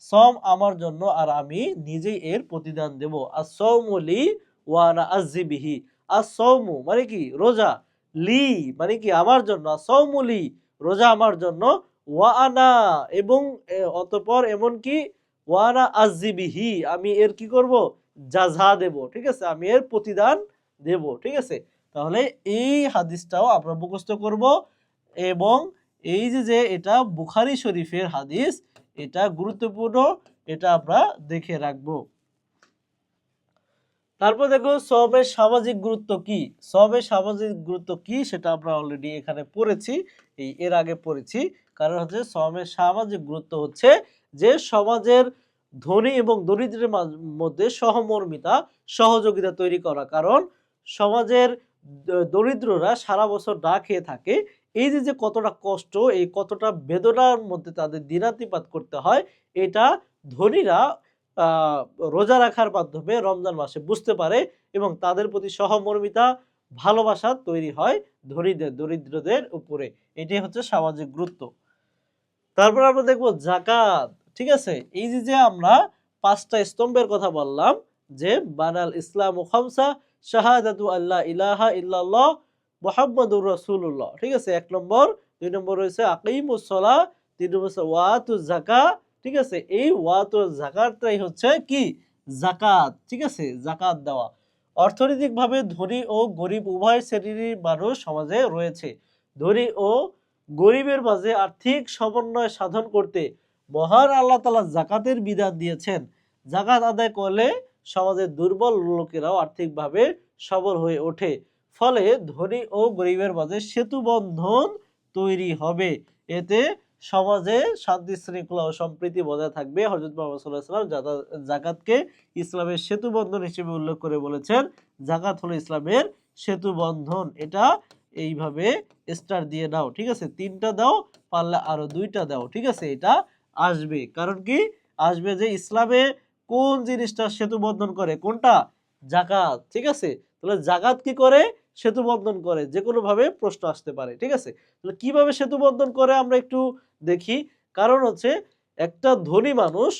সওম আমার জন্য আর আমি নিজেই এর প্রতিদান দেব। আস-সাওমু লি ওয়া আনা আজজি বিহি। আস-সাওমু মানে কি? রোজা। লি মানে কি? আমার জন্য। আস-সাওমু লি, রোজা আমার জন্য। ওয়া আনা এবং অতঃপর এমন কি? ওয়া আনা আজজি বিহি, আমি এর কি করব? জাযা দেব। ঠিক আছে, আমি এর প্রতিদান দেব। ঠিক আছে, তাহলে এই হাদিসটাও আমরা মুখস্থ করব, এবং এই যে যে এটা বুখারী শরীফের হাদিস, এটা গুরুত্বপূর্ণ, এটা আমরা দেখে রাখবো। তারপর দেখো সওমের সামাজিক গুরুত্ব কি। সওমের সামাজিক গুরুত্ব কি সেটা আমরা অলরেডি এখানে পড়েছি, এর আগে পড়েছি। কারণ হচ্ছে সওমের সামাজিক গুরুত্ব হচ্ছে যে সমাজের ধনী এবং দরিদ্রের মধ্যে সহমর্মিতা, সহযোগিতা তৈরি করা। কারণ সমাজের দরিদ্ররা সারা বছর না খেয়ে থাকে, এই যে কতটা কষ্ট, এই কতটা বেদনার মধ্যে তাদের দিনাতিপাত করতে হয়, এটা ধনীরা রোজা রাখার মাধ্যমে রমজান মাসে বুঝতে পারে এবং তাদের প্রতি সহমর্মিতা, ভালোবাসা তৈরি হয় ধনীদের দরিদ্রদের উপরে। এটাই হচ্ছে সামাজিক গুরুত্ব। তারপর আমরা দেখবো জাকাত। ঠিক আছে, এই যে আমরা 5টা স্তম্ভের কথা বললাম, যে বানাল ইসলাম ও খামসা, শাহাদাতু আল্লাহ ইলাহা ইল্লাল্লাহ মুহাম্মাদুর রাসূলুল্লাহ। ঠিক আছে, 1 নম্বর। 2 নম্বর রয়েছে আকিমুস সালাহ, 3 নম্বর হচ্ছে ওয়াতুজ যাকাত। ঠিক আছে, এই ওয়াতুজ যাকাতটাই হচ্ছে কি জাকাত। ঠিক আছে, জাকাত দেওয়া। অর্থনৈতিকভাবে ধনী ও গরিব উভয় শ্রেণীর মানুষ সমাজে রয়েছে। ধনী ও গরিবের মাঝে আর্থিক সমন্বয় সাধন করতে মহান আল্লাহ তাআলা যাকাতের বিধান দিয়েছেন। যাকাত আদায় করলে সমাজের দুর্বল লোকেরাও আর্থিকভাবে সবল হয়ে ওঠে। ফলে ধনী ও গরিবের মাঝে সেতু বন্ধন তৈরি হবে। এতে সমাজে শান্তি শৃঙ্খলা ও সম্প্রীতি বজায় থাকবে। হযরত মুহাম্মদ সাল্লাল্লাহু আলাইহি ওয়াসাল্লাম যাকাতকে ইসলামের সেতু বন্ধন হিসেবে উল্লেখ করে বলেছেন, যাকাত হলো ইসলামের সেতু বন্ধন। এটা এইভাবে স্টার দিয়ে দাও। ঠিক আছে, 3টা দাও, পারলে আরো 2টা দাও। ঠিক আছে, এটা আসবে। কারণ কি আসবে, যে ইসলামে কোন জিনিসটা সেতু বন্ধন করে, কোনটা? যাকাত। ঠিক আছে, তাহলে যাকাত কি করে? সেতু বন্ধন করে। যে কোনো ভাবে প্রশ্ন আসতে পারে। ঠিক আছে, তাহলে কিভাবে সেতু বন্ধন করে আমরা একটু দেখি। কারণ হচ্ছে একটা ধনী মানুষ,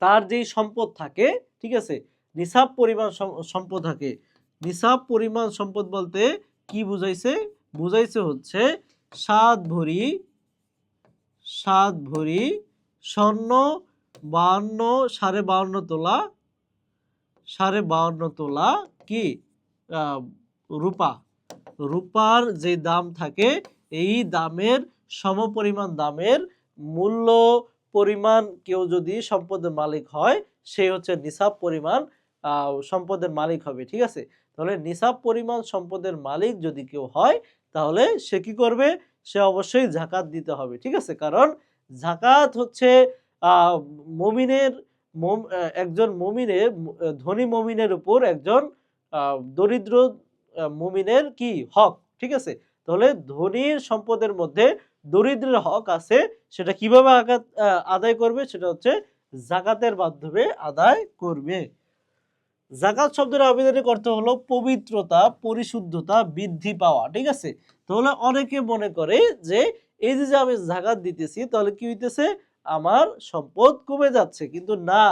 তার যেই সম্পদ থাকে, ঠিক আছে, নিসাব পরিমাণ সম্পদ থাকে। নিসাব পরিমাণ সম্পদ বলতে কি বুঝাইছে? বুঝাইছে হচ্ছে 7 ভরি, 7 ভরি স্বর্ণ, 52 52.5 তোলা, 52.5 তোলা কি রূপা। রূপার যে দাম থাকে, এই দামের সমপরিমাণ দামের মূল্য পরিমাণ কেউ যদি সম্পদের মালিক হয়, সে হচ্ছে নিসাব পরিমাণ সম্পদের মালিক হবে। ঠিক আছে, তাহলে নিসাব পরিমাণ সম্পদের মালিক যদি কেউ হয়, তাহলে সে কি করবে? সে অবশ্যই যাকাত দিতে হবে। ঠিক আছে, কারণ যাকাত হচ্ছে মুমিনের, একজন মুমিনের, ধনী মুমিনের উপর একজন দরিদ্র মুমিনের কি হক। ঠিক আছে, তাহলে ধনীর সম্পদের মধ্যে দরিদ্রের হক আছে, সেটা কিভাবে আদায় করবে? সেটা হচ্ছে যাকাতের মাধ্যমে আদায় করবে। যাকাত শব্দের আবিধানিক অর্থ হলো পবিত্রতা, পরিশুদ্ধতা, বৃদ্ধি পাওয়া। ঠিক আছে, তাহলে অনেকে মনে করে যে এই যে আমি যাকাত দিতেছি, তাহলে কি হইতেছে? আমার সম্পদ কমে যাচ্ছে। কিন্তু না,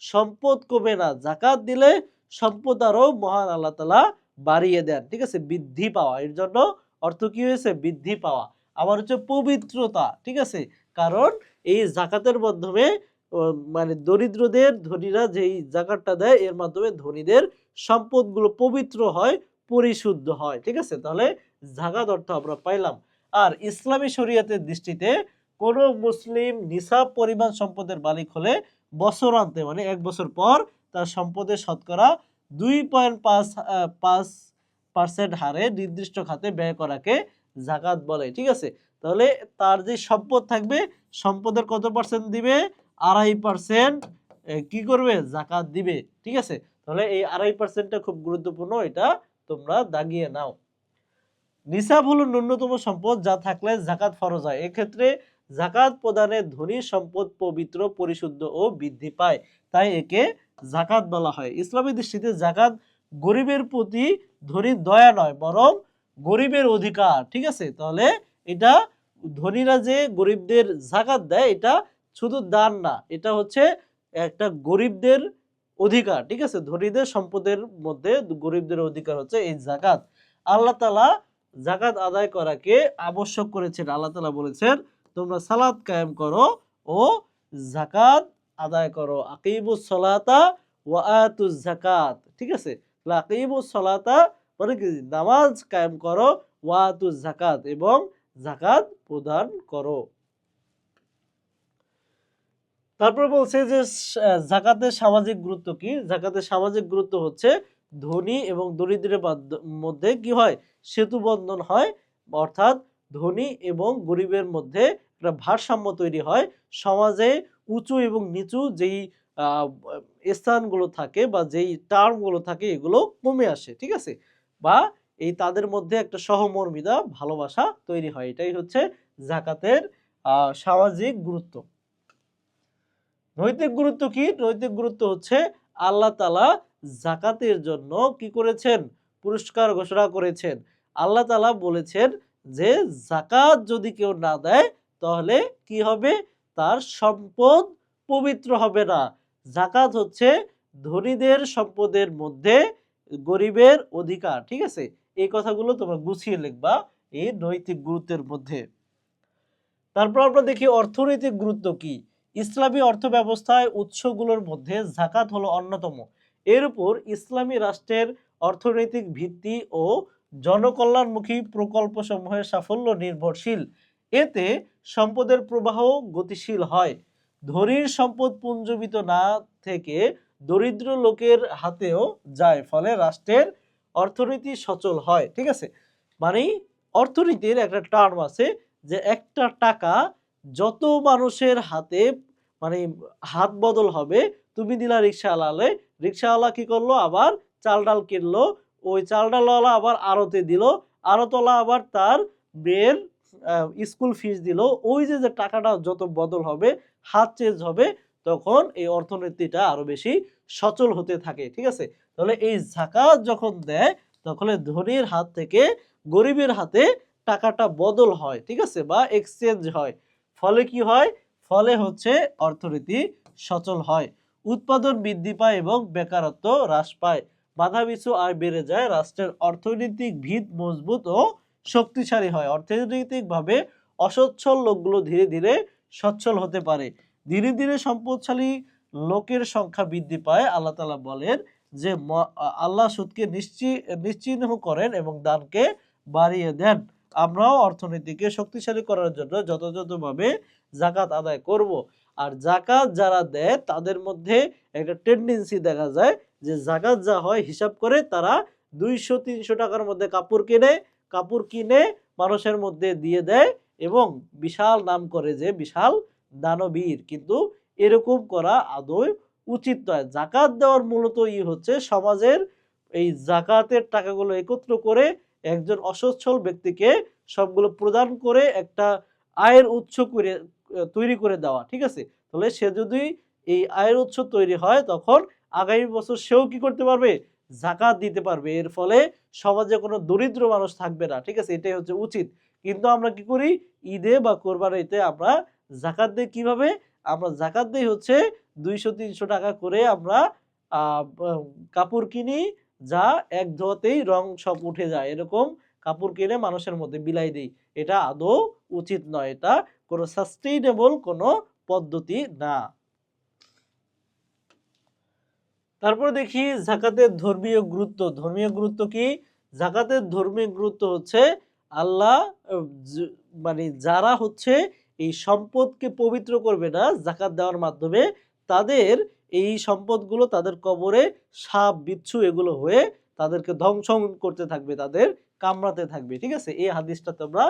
সম্পদ কমে না। যাকাত দিলে সম্পদ আরো মহান আল্লাহ তাআলা বাড়িয়ে দেন। ঠিক আছে, বৃদ্ধি পাওয়া, এর জন্য অর্থ কি হয়েছে? বৃদ্ধি পাওয়া। আবার হচ্ছে পবিত্রতা। ঠিক আছে, কারণ এই যাকাতের মাধ্যমে মানে দরিদ্রদের, ধনীরা যেই যাকাতটা দেয়, এর মাধ্যমে ধনীদের সম্পদগুলো পবিত্র হয়, পরিশুদ্ধ হয়। ঠিক আছে, তাহলে যাকাত অর্থ আমরা পাইলাম। আর ইসলামী শরীয়তের দৃষ্টিতে কোন মুসলিম নিসাব পরিমাণ সম্পদের মালিক হলে বছরান্তে, মানে 1 বছর পর, তার সম্পদের শতকরা 2.5% হারে নির্দিষ্ট খাতে ব্যয় করাকে যাকাত বলে। ঠিক আছে, তাহলে তার যে সম্পদ থাকবে, সম্পদের কত পার্সেন্ট দিবে? 2.5% কি করবে? যাকাত দিবে। ঠিক আছে, তাহলে এই 2.5%টা খুব গুরুত্বপূর্ণ, এটা তোমরা দাগিয়ে নাও। নিসাব হলো ন্যূনতম সম্পদ যা থাকলে যাকাত ফরজ হয়। এক্ষেত্রে যাকাত প্রদানে ধনী সম্পদ পবিত্র, পরিশুদ্ধ ও বৃদ্ধি পায়, তাই একে যাকাত বলা হয়। ইসলামী দৃষ্টিতে যাকাত গরিবের প্রতি ধনীর দয়া নয়, বরং গরিবের অধিকার। ঠিক আছে, তাহলে এটা ধনীরা যে গরিবদের যাকাত দেয়, এটা শুধু দান না, এটা হচ্ছে একটা গরিবদের অধিকার। ঠিক আছে, ধনীদের সম্পদের মধ্যে গরিবদের অধিকার হচ্ছে এই যাকাত। আল্লাহ তাআলা যাকাত আদায় করাকে আবশ্যক করেছেন। আল্লাহ তাআলা বলেছেন, তোমরা সালাত কায়েম করো ও যাকাত আদায় করো। আকিমুস সালাতা ওয়া আতুজ যাকাত। ঠিক আছে, তাহলে আকিমুস সালাতা মানে কি? নামাজ কায়েম করো, ওয়া আতুজ যাকাত, এবং যাকাত প্রদান করো। তারপর বলছে যে যাকাতের সামাজিক গুরুত্ব কি? যাকাতের সামাজিক গুরুত্ব হচ্ছে ধনী এবং দরিদ্রের মধ্যে কি হয়? সেতু বন্ধন হয়, অর্থাৎ ধনী এবং গরিবের মধ্যে একটা ভারসাম্য তৈরি হয়। সমাজে উঁচু এবং নিচু যেই স্থানগুলো থাকে বা যেই টার্মগুলো থাকে এগুলো কমে আসে, ঠিক আছে? বা এই তাদের মধ্যে একটা সহমর্মিতা, ভালোবাসা তৈরি হয়। এটাই হচ্ছে যাকাতের সামাজিক গুরুত্ব। নৈতিক গুরুত্ব কি? নৈতিক গুরুত্ব হচ্ছে আল্লাহ তাআলা যাকাতের জন্য কি করেছেন? পুরস্কার ঘোষণা করেছেন। আল্লাহ তাআলা বলেছেন যে যাকাত যদি কেউ না দেয় তাহলে কি হবে? তার সম্পদ পবিত্র হবে না। যাকাত হচ্ছে ধনীদের সম্পদের মধ্যে গরিবের অধিকার। ঠিক আছে? এই কথাগুলো তোমরা গুছিয়ে লিখবা এই নৈতিক গুরুত্বের মধ্যে। তারপর আমরা দেখি অর্থনৈতিক গুরুত্ব কি? ইসলামী অর্থব্যবস্থায় উৎসগুলোর মধ্যে যাকাত হলো অন্যতম। এর উপর ইসলামী রাষ্ট্রের অর্থনৈতিক ভিত্তি ও জনকল্যাণমুখী প্রকল্পসমূহের সাফল্য নির্ভরশীল। এতে সম্পদের প্রবাহ গতিশীল হয়। ধনীর সম্পদ পুঞ্জীভূত না থেকে দরিদ্র লোকের হাতেও যায়, ফলে রাষ্ট্রের অর্থনীতি সচল হয়। ঠিক আছে? মানে অর্থনীতির একটা টার্ম আছে যে একটা টাকা যত মানুষের হাতে মানে হাত বদল হবে, তুমি দিলা রিক্সাওয়ালারে, রিক্সাওয়ালা কি করলো আবার চাল ডাল কিনলো, ওই চাল ডালওয়ালা আবার আড়তে দিল, আড়তওয়ালা আবার তার মেয়ের স্কুল ফিস দিল। ওই যে যে টাকাটা যত বদল হবে, হাত চেঞ্জ হবে, তখন এই অর্থনীতিটা আরো বেশি সচল হতে থাকে। ঠিক আছে? তাহলে এই যাকাত যখন দেয় তখন ধনীর হাত থেকে গরিবের হাতে টাকাটা বদল হয়, ঠিক আছে, বা এক্সচেঞ্জ হয়। ফলে কি হয়? ফলে হচ্ছে অর্থনীতি সচল হয়, উৎপাদন বৃদ্ধি পায় এবং বেকারত্ব হ্রাস পায়, বাধাপিছু আয় বেড়ে যায়, রাষ্ট্রের অর্থনৈতিক ভিত মজবুত ও শক্তিশালী হয়। অর্থনৈতিকভাবে অসচ্ছল লোকগুলো ধীরে ধীরে সচ্ছল হতে পারে। ধীরে ধীরে সম্পদশালী লোকের সংখ্যা বৃদ্ধি পায়। আল্লাহ তাআলা বলেন যে আল্লাহ সুদকে নিশ্চিহ্ন করেন এবং দানকে বাড়িয়ে দেন। আমরাও অর্থনীতিকে শক্তিশালী করার জন্য যথাযথভাবে যাকাত আদায় করব। আর যাকাত যারা দেয় তাদের মধ্যে একটা টেন্ডেন্সি দেখা যায় যে যাকাত যা হয় হিসাব করে তারা 200-300 টাকার মধ্যে কাপড় কিনে মানুষের মধ্যে দিয়ে দেয় এবং বিশাল নাম করে যে বিশাল দানবীর। কিন্তু এরকম করা আদৌ উচিত নয়। যাকাত দেওয়ার মূলত হচ্ছে সমাজের এই যাকাতের টাকাগুলো একত্র করে একজন অসচ্ছল ব্যক্তিকে সবগুলো প্রদান করে একটা আয়ের উৎস করে তৈরি করে দেওয়া। ঠিক আছে? তাহলে সে যদি এই আয়ের উৎস তৈরি হয় তখন আগামী বছর সেও কি করতে পারবে? যাকাত দিতে পারবে। এর ফলে সমাজে কোনো দরিদ্র মানুষ থাকবে না। ঠিক আছে? এটাই হচ্ছে উচিত। কিন্তু আমরা কি করি? ঈদে বা কোরবানিতে আমরা যাকাত দেই কিভাবে? আমরা যাকাত দেই হচ্ছে 200-300 টাকা করে আমরা কাপড় কিনি, যা এক ধোয়াতেই রং সব উঠে যায়। এরকম কাপড় কিনে মানুষের মধ্যে বিলাই দেই। এটা আদৌ উচিত নয়। এটা কোনো সাস্টেইনেবল কোনো পদ্ধতি না। তারপরে দেখি যাকাতের ধর্মীয় গুরুত্ব। ধর্মীয় গুরুত্ব কি? যাকাতের ধর্মীয় গুরুত্ব হচ্ছে আল্লাহ মানে যারা হচ্ছে এই সম্পদকে পবিত্র করবে না যাকাত দেওয়ার মাধ্যমে, তাদের এই সম্পদগুলো তাদের কবরে সাপ বিচ্ছু এগুলো হয়ে তাদেরকে ধ্বংস করতে থাকবে, তাদের কামড়াতে থাকবে। ঠিক আছে? এই হাদিসটা তোমরা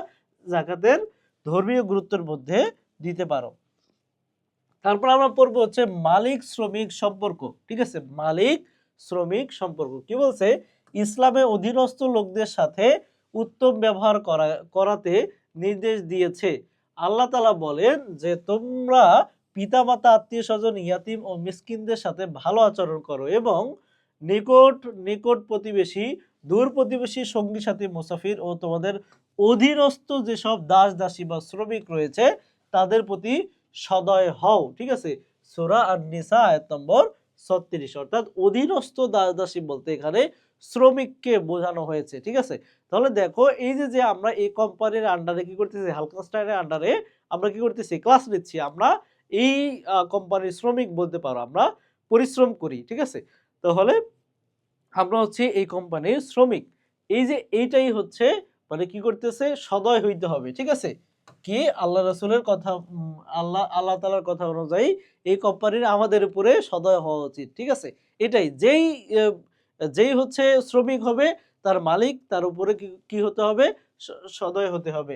যাকাতের ধর্মীয় গুরুত্বের মধ্যে দিতে পারো। তারপর আমরা পড়বো হচ্ছে মালিক শ্রমিক সম্পর্ক। ঠিক আছে? মালিক শ্রমিক সম্পর্ক কি বলছে? ইসলামে অধীনস্থ লোকদের সাথে উত্তম ব্যবহার করাতে নির্দেশ দিয়েছে। আল্লাহ তাআলা বলেন যে তোমরা পিতামাতা, আত্মীয় স্বজন, ইয়াতিম ও মিসকিনদের সাথে ভালো আচরণ করো এবং নিকট নিকট প্রতিবেশী, দূর প্রতিবেশী, সঙ্গী সাথী, মুসাফির ও তোমাদের অধীনস্থ যেসব দাস দাসী বা শ্রমিক রয়েছে তাদের প্রতি সদয় হও। ঠিক আছে? সূরা আন-নিসা আয়াত নম্বর 36। অর্থাৎ অধীনস্থ দাস দাসী বলতে এখানে শ্রমিককে বোঝানো হয়েছে। ঠিক আছে? তাহলে দেখো এই যে আমরা এই কোম্পানির আন্ডারে কি করতেছি, হালকাস্টাইনের আন্ডারে আমরা কি করতেছি, ক্লাস নিচ্ছি। আমরা এই কোম্পানির শ্রমিক বলতে পারো, আমরা পরিশ্রম করি। ঠিক আছে? তাহলে আমরা হচ্ছে এই কোম্পানির শ্রমিক। এই যে এইটাই হচ্ছে মানে কি করতেছে, সদয় হইতে হবে। ঠিক আছে? কি আল্লাহ রাসূলের কথা, আল্লাহ তাআলার কথা অনুযায়ী এই কোম্পানির আমাদের উপরে সদয় হওয়া উচিত। ঠিক আছে? এটাই যেই হচ্ছে শ্রমিক হবে তার মালিক তার উপরে কি হতে হবে? স সদয় হতে হবে।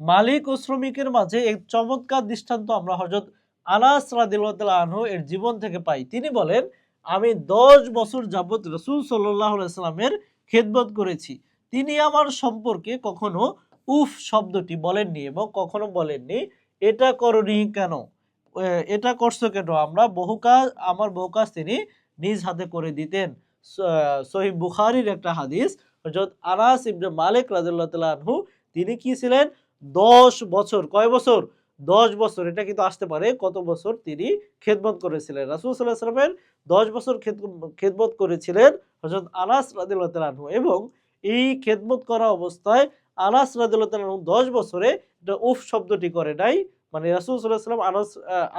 মালিক ও শ্রমিকের মাঝে এক চমৎকার দৃষ্টান্ত আমরা হযরত আনাস রাদিয়াল্লাহু তাআলা আনহু এর জীবন থেকে পাই। তিনি বলেন, আমি ১০ বছর যাবৎ রাসূল সাল্লাল্লাহু আলাইহি ওয়াসাল্লামের খেদমত করেছি। তিনি আমার সম্পর্কে কখনো উফ শব্দটি বলেননি এবং কখনো বলেননি এটা করনি কেন? এটা করছো কেন? আমার বহু কাজ তিনি নিজ হাতে করে দিতেন। সহিহ বুখারীর একটা হাদিস, হযরত আনাস ইবনে মালিক রাদিয়াল্লাহু তাআলা আনহু তিনি কি ছিলেন? ১০ বছর, কয় বছর? ১০ বছর, এটা কিন্তু আসতে পারে কত বছর তিনি খেদমত করেছিলেন। রাসূল সাল্লাল্লাহু আলাইহি ওয়াসাল্লামের ১০ বছর খেদমত করেছিলেন হযরত আনাস রাদিয়াল্লাহু তাআলা আনহু এবং এই খেদমত করা অবস্থায় আনাস রাদিয়াল্লাহু তাআলা আনহু ১০ বছরে এটা উফ শব্দটি করে নাই। মানে রাসূল সাল্লাল্লাহু আলাইহি ওয়াসাল্লাম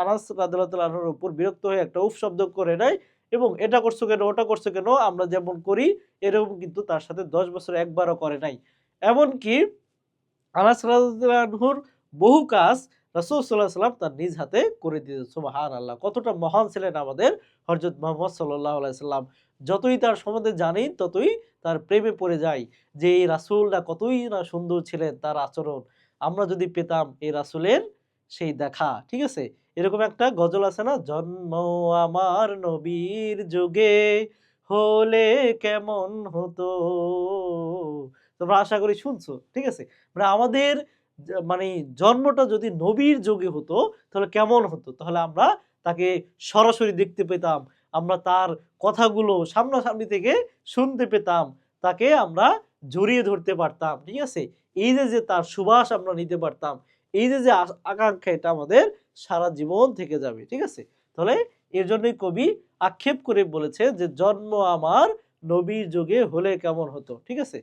আনাস রাদিয়াল্লাহু তাআলা আনহুর উপর বিরক্ত হয়ে একটা উফ শব্দ করে নাই এবং এটা করছো কেন, ওটা করছো কেন, আমরা যেমন করি এরকম কিন্তু তার সাথে ১০ বছর একবারও করে নাই। এমনকি আনাস রাদিয়াল্লাহু আনহুর বহু কাজ রাসূল সাল্লাল্লাহু আলাইহি ওয়াসাল্লাম তার নিজ হাতে করে দিতেন। সুবহানাল্লাহ! কতটা মহান ছিলেন আমাদের হযরত মুহাম্মদ সাল্লাল্লাহু আলাইহি ওয়াসাল্লাম। যতই তার সম্বন্ধে জানি ততই তার প্রেমে পড়ে যাই যে এই রাসূলটা কতই না সুন্দর ছিলেন, তার আচরণ। আমরা যদি পেতাম এই রাসূলের সেই দেখা, ঠিক আছে? এরকম একটা গজল আছে না? জন্ম আমার নবীর যুগে হলে কেমন হতো। তোমরা আশা করি শুনছো, ঠিক আছে? মানে আমাদের মানে জন্মটা যদি নবীর যুগে হতো তাহলে কেমন হতো? তাহলে আমরা তাকে সরাসরি দেখতে পেতাম। আমরা তার কথাগুলো সামনাসামনি থেকে শুনতে পেতাম। তাকে আমরা জড়িয়ে ধরতে পারতাম। ঠিক আছে? এই যে তার সুবাস আমরা নিতে পারতাম। এই যে আকাঙ্ক্ষা এটা আমাদের সারা জীবন থেকে যাবে। ঠিক আছে? তাহলে এর জন্যই কবি আক্ষেপ করে বলেছে যে জন্ম আমার নবীর যুগে হলে কেমন হতো। ঠিক আছে?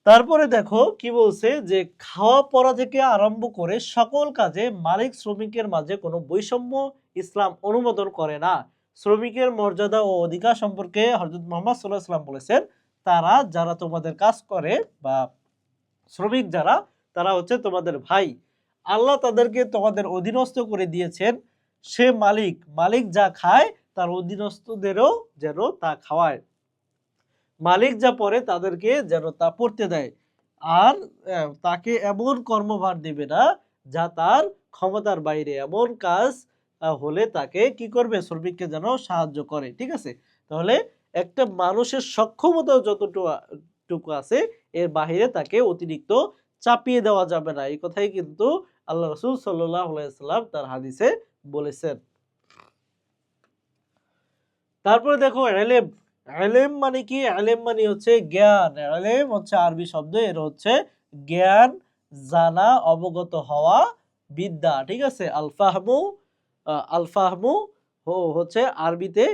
তারপরে দেখো কি বলছে যে খাওয়া পরা থেকে আরম্ভ করে সকল কাজে মালিক শ্রমিকের মাঝে কোনো বৈষম্য ইসলাম অনুমোদন করে না। শ্রমিকের মর্যাদা ও অধিকার সম্পর্কে হযরত মুহাম্মদ সাল্লাল্লাহু আলাইহি ওয়াসাল্লাম বলেছেন, তারা যারা তোমাদের কাজ করে বা শ্রমিক যারা তারা হচ্ছে তোমাদের ভাই। আল্লাহ তাদেরকে তোমাদের অধীনস্থ করে দিয়েছেন। সে মালিক যা খায় তার অধীনস্থদেরও যেন তা খাওয়ায়। মালিক যা পড়ে তাদেরকে যেন তা পড়তে দেয়। আর তাকে এমন কর্মভার দেবে না যা তার ক্ষমতার বাইরে। এমন কাজ হলে তাকে কি করবে? শ্রমিককে যেন সাহায্য করে। ঠিক আছে? তাহলে একটা মানুষের সক্ষমতা টুকু আছে এর বাহিরে তাকে অতিরিক্ত চাপিয়ে দেওয়া যাবে না। এই কথাই কিন্তু আল্লাহ রাসূল সাল্লাল্লাহু আলাইহি ওয়াসাল্লাম তার হাদিসে বলেছেন। তারপরে দেখো এলেম। এলেম মানে কি? এলেম মানে হচ্ছে জ্ঞান। এলেম হচ্ছে আরবি শব্দ, এর হচ্ছে জ্ঞান, জানা, অবগত হওয়া, বিদ্যা। ঠিক আছে? আল ফাহমু হচ্ছে আরবিতে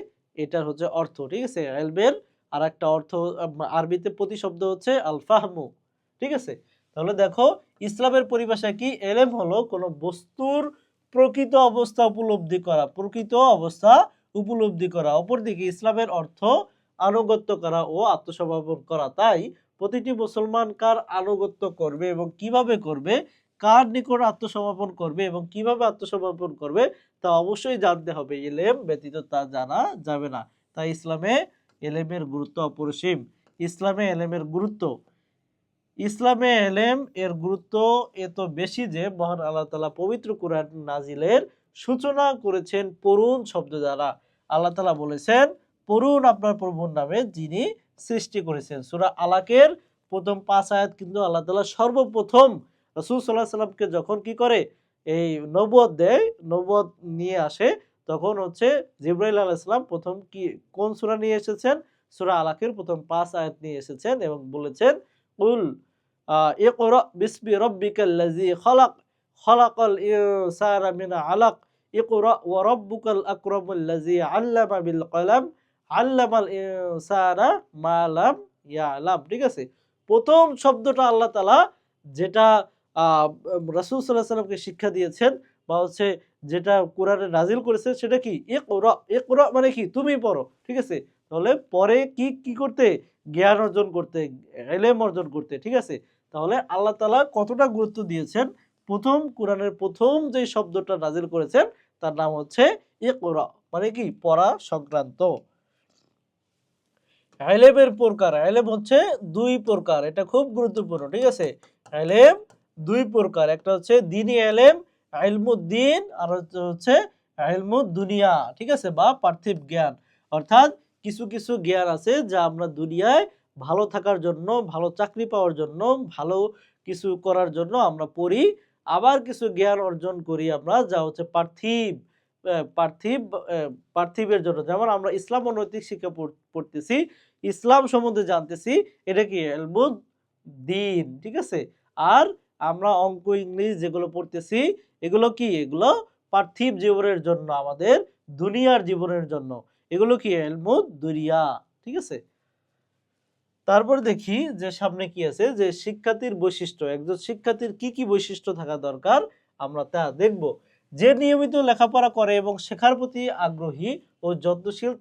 এটার হচ্ছে অর্থ। ঠিক আছে? এলমের আরেকটা অর্থ আরবিতে প্রতিশব্দ হচ্ছে আল ফাহমু। ঠিক আছে? তাহলে দেখো ইসলামের পরিভাষা কি? এলেম হলো কোন বস্তুর প্রকৃত অবস্থা উপলব্ধি করা। প্রকৃত অবস্থা উপলব্ধি করা। অপরদিকে ইসলামের অর্থ আনুগত্য করা ও আত্মসমর্পণ করা। তাই প্রতিটি মুসলমান কার আনুগত্য করবে এবং কিভাবে করবে, কার নিকট আত্মসমর্পণ করবে এবং কিভাবে আত্মসমর্পণ করবে তা অবশ্যই জানতে হবে। এলেম ব্যতীত তা জানা যাবে না। তাই ইসলামে এলেমের গুরুত্ব অপরিসীম। ইসলামে এলেম এর গুরুত্ব এত বেশি যে মহান আল্লাহ তাআলা পবিত্র কুরআন নাজিলের সূচনা করেছেন পড়ুন শব্দ দ্বারা। আল্লাহ তাআলা বলেছেন, পড়ুন আপনার প্রভুর নামে যিনি সৃষ্টি করেছেন। সূরা আলাকের প্রথম ৫ আয়াত কিন্তু আল্লাহ তাআলা সর্বপ্রথম রাসূল সাল্লাল্লাহু আলাইহি ওয়াসাল্লামকে যখন কি করে এই নবুয়ত দেয়, নবুয়ত নিয়ে আসে, তখন হচ্ছে জিবরাইল আলাইহিস সালাম প্রথম কোন সূরা নিয়ে এসেছেন? সূরা আলাকের প্রথম ৫ আয়াত নিয়ে এসেছেন এবং বলেছেন, কুল ইকরা বিসমি রাব্বিকাল্লাযী খালাক খালাকাল ইনসানা মিন আলাক ইকরা ওয়া রাব্বুকাল আকরামুল্লাযী আল্লামা বিল কলম আল্লামাল ইনসানা মা লাম ইয়ালাম। ঠিক আছে? প্রথম শব্দটা আল্লাহ তাআলা যেটা রাসূল সাল্লাল্লাহু আলাইহি ওয়াসাল্লামকে শিক্ষা দিয়েছেন বা হচ্ছে যেটা কোরআনে নাজিল করেছে সেটা কি? ইকরা। ইকরা মানে কি? তুমি পড়ো। ঠিক আছে? তাহলে পরে কি করতে? জ্ঞান অর্জন করতে, ইলম অর্জন করতে। ঠিক আছে? তাহলে আল্লাহ তাআলা কতটা গুরুত্ব দিয়েছেন, প্রথম কোরআনের প্রথম যে শব্দটা নাজিল করেছেন তার নাম হচ্ছে ইকরা, মানে কি পড়া সংক্রান্ত। ইলমের প্রকার, ইলম হচ্ছে দুই প্রকার, এটা খুব গুরুত্বপূর্ণ, ঠিক আছে। ইলম দুই প্রকার, একটা হচ্ছে দ্বীনি ইলম, ইলমুদ্দিন, আর হচ্ছে ইলমুদ দুনিয়া, ঠিক আছে, বা পার্থিব জ্ঞান। অর্থাৎ কিছু কিছু জ্ঞান আছে যা আমরা দুনিয়ায় ভালো থাকার জন্য, ভালো চাকরি পাওয়ার জন্য, ভালো কিছু করার জন্য আমরা পড়ি। আবার কিছু জ্ঞান অর্জন করি আমরা যা হচ্ছে পার্থিব, পার্থিব পার্থিবের জন্য। যেমন আমরা ইসলাম ও নৈতিক শিক্ষা পড়তেছি, ইসলাম সম্বন্ধে জানতেছি, এটা কি ইলমুদ দ্বীন, ঠিক আছে। আর আমরা অঙ্ক ইংলিশ যেগুলো পড়তেছি এগুলো কি, এগুলো পার্থিব জীবনের জন্য, আমাদের দুনিয়ার জীবনের জন্য, এগুলো কি ইলমুদ দুনিয়া, ঠিক আছে। তারপর দেখি যে সামনে কি আছে, যে শিক্ষার্থীর বৈশিষ্ট্য, একজন শিক্ষার্থীর কি কি বৈশিষ্ট্য থাকা দরকার আমরা তা দেখব। যে নিয়মিত লেখাপড়া করে এবং শেখার প্রতি আগ্রহী ও যত্নশীল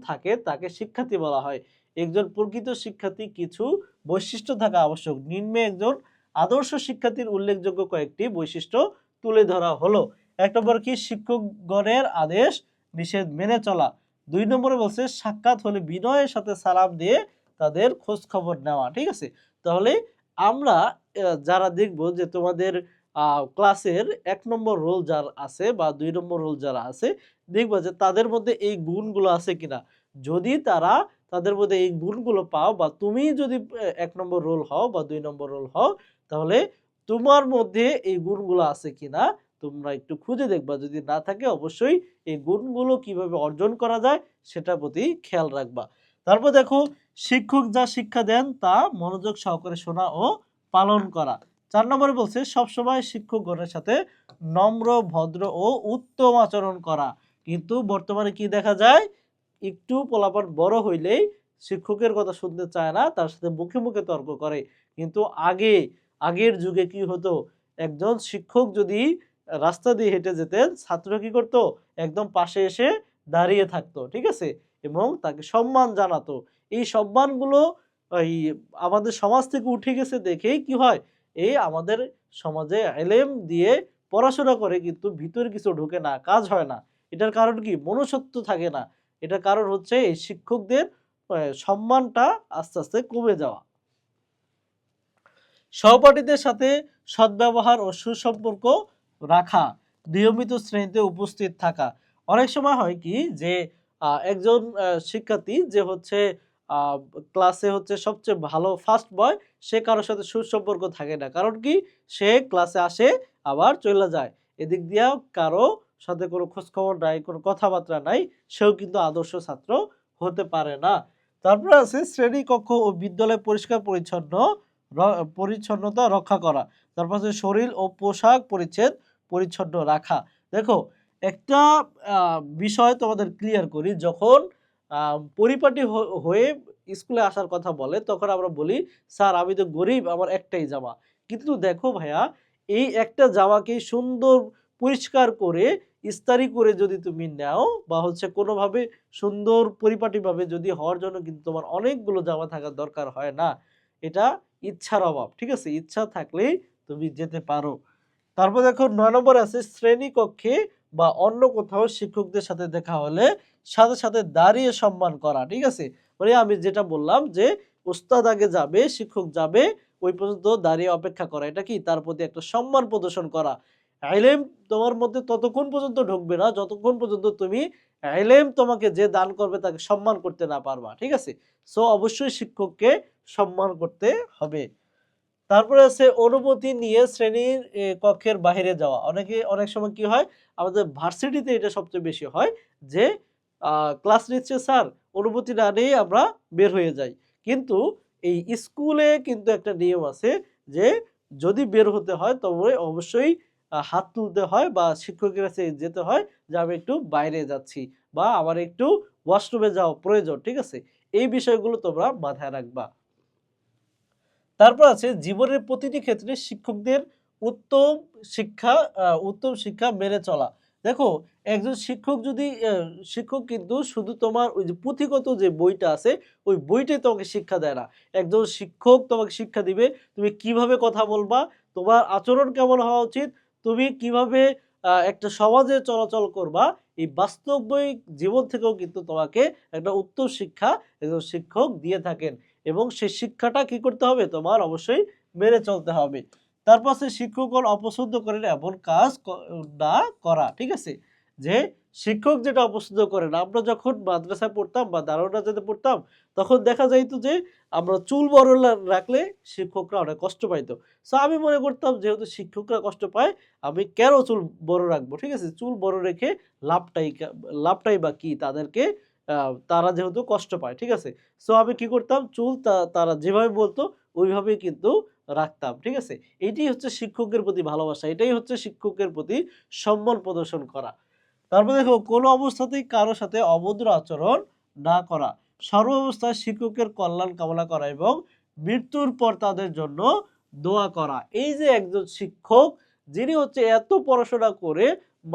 থাকে তাকে শিক্ষার্থী বলা হয়। একজন প্রকৃত শিক্ষার্থী কিছু বৈশিষ্ট্য থাকা আবশ্যক। নিম্নে একজন আদর্শ শিক্ষার্থীর উল্লেখযোগ্য কয়েকটি বৈশিষ্ট্য তুলে ধরা হলো। এক নম্বর কি, শিক্ষকগণের আদেশ নিষেধ মেনে চলা। 2 নম্বরে বলছে সাক্ষাৎ হলে বিনয়ের সাথে সালাম দিয়ে তাদের খোঁজ খবর নেওয়া, ঠিক আছে। তাহলে আমরা যারা দেখব যে তোমাদের ক্লাসের 1 নম্বর রোল যার আছে বা 2 নম্বর রোল যারা আছে, দেখবা যে তাদের মধ্যে এই গুণগুলো আছে কিনা। যদি তাদের মধ্যে এই গুণগুলো পাও, বা তুমি যদি 1 নম্বর রোল হও বা 2 নম্বর রোল হও, তাহলে তোমার মধ্যে এই গুণগুলো আছে কিনা তোমরা একটু খুঁজে দেখবা। যদি না থাকে অবশ্যই এই গুণগুলো কিভাবে অর্জন করা যায় সেটার প্রতি খেয়াল রাখবা। তারপর দেখো, শিক্ষক যা শিক্ষা দেন তা মনোযোগ সহকারে শোনা ও পালন করা। 4 নম্বরে বলছে সবসময় শিক্ষকগণের সাথে নম্র, ভদ্র ও উত্তম আচরণ করা। কিন্তু বর্তমানে কি দেখা যায়, একটু পোলাপান বড় হইলেই শিক্ষকের কথা শুনতে চায় না, তার সাথে মুখে মুখে তর্ক করে। কিন্তু আগের যুগে কি হতো, একজন শিক্ষক যদি রাস্তা দিয়ে হেঁটে যেতেন, ছাত্র কি করতো, একদম পাশে এসে দাঁড়িয়ে থাকতো, ঠিক আছে, এবং তাকে সম্মান জানাতো। এই সম্মানগুলো এই আমাদের সমাজ থেকে উঠে গেছে দেখেই কি হয়, এই আমাদের সমাজে ইলম দিয়ে পড়াশোনা করে কিন্তু ভিতরে কিছু ঢোকে না, কাজ হয় না। এটার কারণ কি, মনুষ্যত্ব থাকে না। এটার কারণ হচ্ছে এই শিক্ষকদের সম্মানটা আস্তে আস্তে কমে যাওয়া। সহপাঠীদের সাথে সদ্ব্যবহার ও সুসম্পর্ক রাখা, নিয়মিত শ্রেণীতে উপস্থিত থাকা। অনেক সময় হয় কি যে একজন শিক্ষার্থী যে হচ্ছে ক্লাসে হচ্ছে সবচেয়ে ভালো ফার্স্ট বয়, সে কারোর সাথে সুসম্পর্ক থাকে না। কারণ কি, সে ক্লাসে আসে আবার চলে যায়, এদিক দিয়া কারো সাথে কোনো খোঁজখবর নাই, কোনো কথাবার্তা নাই, সেও কিন্তু আদর্শ ছাত্র হতে পারে না। তারপরে আছে শ্রেণীকক্ষ ও বিদ্যালয় পরিষ্কার পরিচ্ছন্নতা রক্ষা করা। তারপর হচ্ছে শরীর ও পোশাক পরিচ্ছন্ন রাখা। দেখো, একটা বিষয় তোমাদের ক্লিয়ার করি, যখন পরিপাটি হয়ে স্কুলে আসার কথা বলে তখন আমরা বলি স্যার আমি তো গরিব, আমার একটাই জামা। কিন্তু দেখো ভাইয়া, এই একটা জামাকে সুন্দর পরিষ্কার করে ইস্তারি করে যদি তুমি নাও, বা হচ্ছে কোনোভাবে সুন্দর পরিপাটিভাবে যদি হওয়ার জন্য কিন্তু তোমার অনেকগুলো জামা থাকার দরকার হয় না। এটা ইচ্ছার অভাব, ঠিক আছে, ইচ্ছা থাকলেই তুমি যেতে পারো। তারপর দেখো 9 নম্বরে আছে শ্রেণীকক্ষে বা অন্য কোথাও শিক্ষকদের সাথে দেখা হলে সাথে সাথে দাঁড়িয়ে সম্মান করা, ঠিক আছে। মানে আমি যেটা বললাম যে ওস্তাদ আগে যাবে, শিক্ষক যাবে, ওই পর্যন্ত দাঁড়িয়ে অপেক্ষা করা, এটা কি তার প্রতি একটা সম্মান প্রদর্শন করা। ইলম তোমার মধ্যে ততক্ষণ পর্যন্ত ঢুকবে না যতক্ষণ পর্যন্ত তুমি ইলম তোমাকে যে দান করবে তাকে সম্মান করতে না পারবা, ঠিক আছে। সো অবশ্যই শিক্ষককে সম্মান করতে হবে। তারপরে আছে অনুমতি নিয়ে শ্রেণীর কক্ষের বাহিরে যাওয়া। অনেক সময় কি হয়, আমাদের ভার্সিটিতে এটা সবচেয়ে বেশি হয় যে ক্লাস নিচ্ছে স্যার, অনুমতি না নিয়ে আমরা বের হয়ে যাই। কিন্তু এই স্কুলে কিন্তু একটা নিয়ম আছে যে যদি বের হতে হয় তবে অবশ্যই হাত তুলতে হয় বা শিক্ষকের কাছে যেতে হয় যে আমি একটু বাইরে যাচ্ছি বা আমার একটু ওয়াশরুমে যাওয়া প্রয়োজন, ঠিক আছে। এই বিষয়গুলো তোমরা মাথায় রাখবা। তারপর আছে জীবনের প্রতিটি ক্ষেত্রে শিক্ষকদের উত্তম শিক্ষা মেনে চলা। দেখো একজন শিক্ষক যদি শিক্ষক কিন্তু শুধু তোমার ওই যে পুঁথিগত যে বইটা আছে ওই বইটাই তোমাকে শিক্ষা দেয় না। একজন শিক্ষক তোমাকে শিক্ষা দিবে তুমি কিভাবে কথা বলবা, তোমার আচরণ কেমন হওয়া উচিত, তুমি কিভাবে একটা সমাজে চলাচল করবা, এই বাস্তবিক জীবন থেকেও কিন্তু তোমাকে একটা উত্তম শিক্ষা একজন শিক্ষক দিয়ে থাকেন। এবং সেই শিক্ষাটা কি করতে হবে, তোমার অবশ্যই মেনে চলতে হবে। তারপর আছে শিক্ষকগণ অপছন্দ করেন এমন কাজ না করা। ঠিক আছে, যে শিক্ষক যেটা অপছন্দ করে না, আমরা যখন মাদ্রাসায় পড়তাম বা দারুণাজাতে পড়তাম তখন দেখা যাইতো যে আমরা চুল বড় রাখলে শিক্ষকরা অনেক কষ্ট পাইতো। সো আমি মনে করতাম যেহেতু শিক্ষকরা কষ্ট পায় আমি কেন চুল বড় রাখবো। ঠিক আছে, চুল বড় রেখে লাভটাই বা কি তাদেরকে, তারা যেহেতু কষ্ট পায়। ঠিক আছে, সো আমি কি করতাম চুল তারা যেভাবে বলতো ওইভাবেই কিন্তু রাখতাম। ঠিক আছে, এটাই হচ্ছে শিক্ষকের প্রতি ভালোবাসা, এটাই হচ্ছে শিক্ষকের প্রতি সম্মান প্রদর্শন করা। তারপর দেখো কোনো অবস্থাতেই কারোর সাথে অভদ্র আচরণ না করা, সর্বাবস্থায় শিক্ষকের কল্যাণ কামনা করা এবং মৃত্যুর পর তাদের জন্য দোয়া করা। এই যে একজন শিক্ষক যিনি হচ্ছে এত পড়াশোনা করে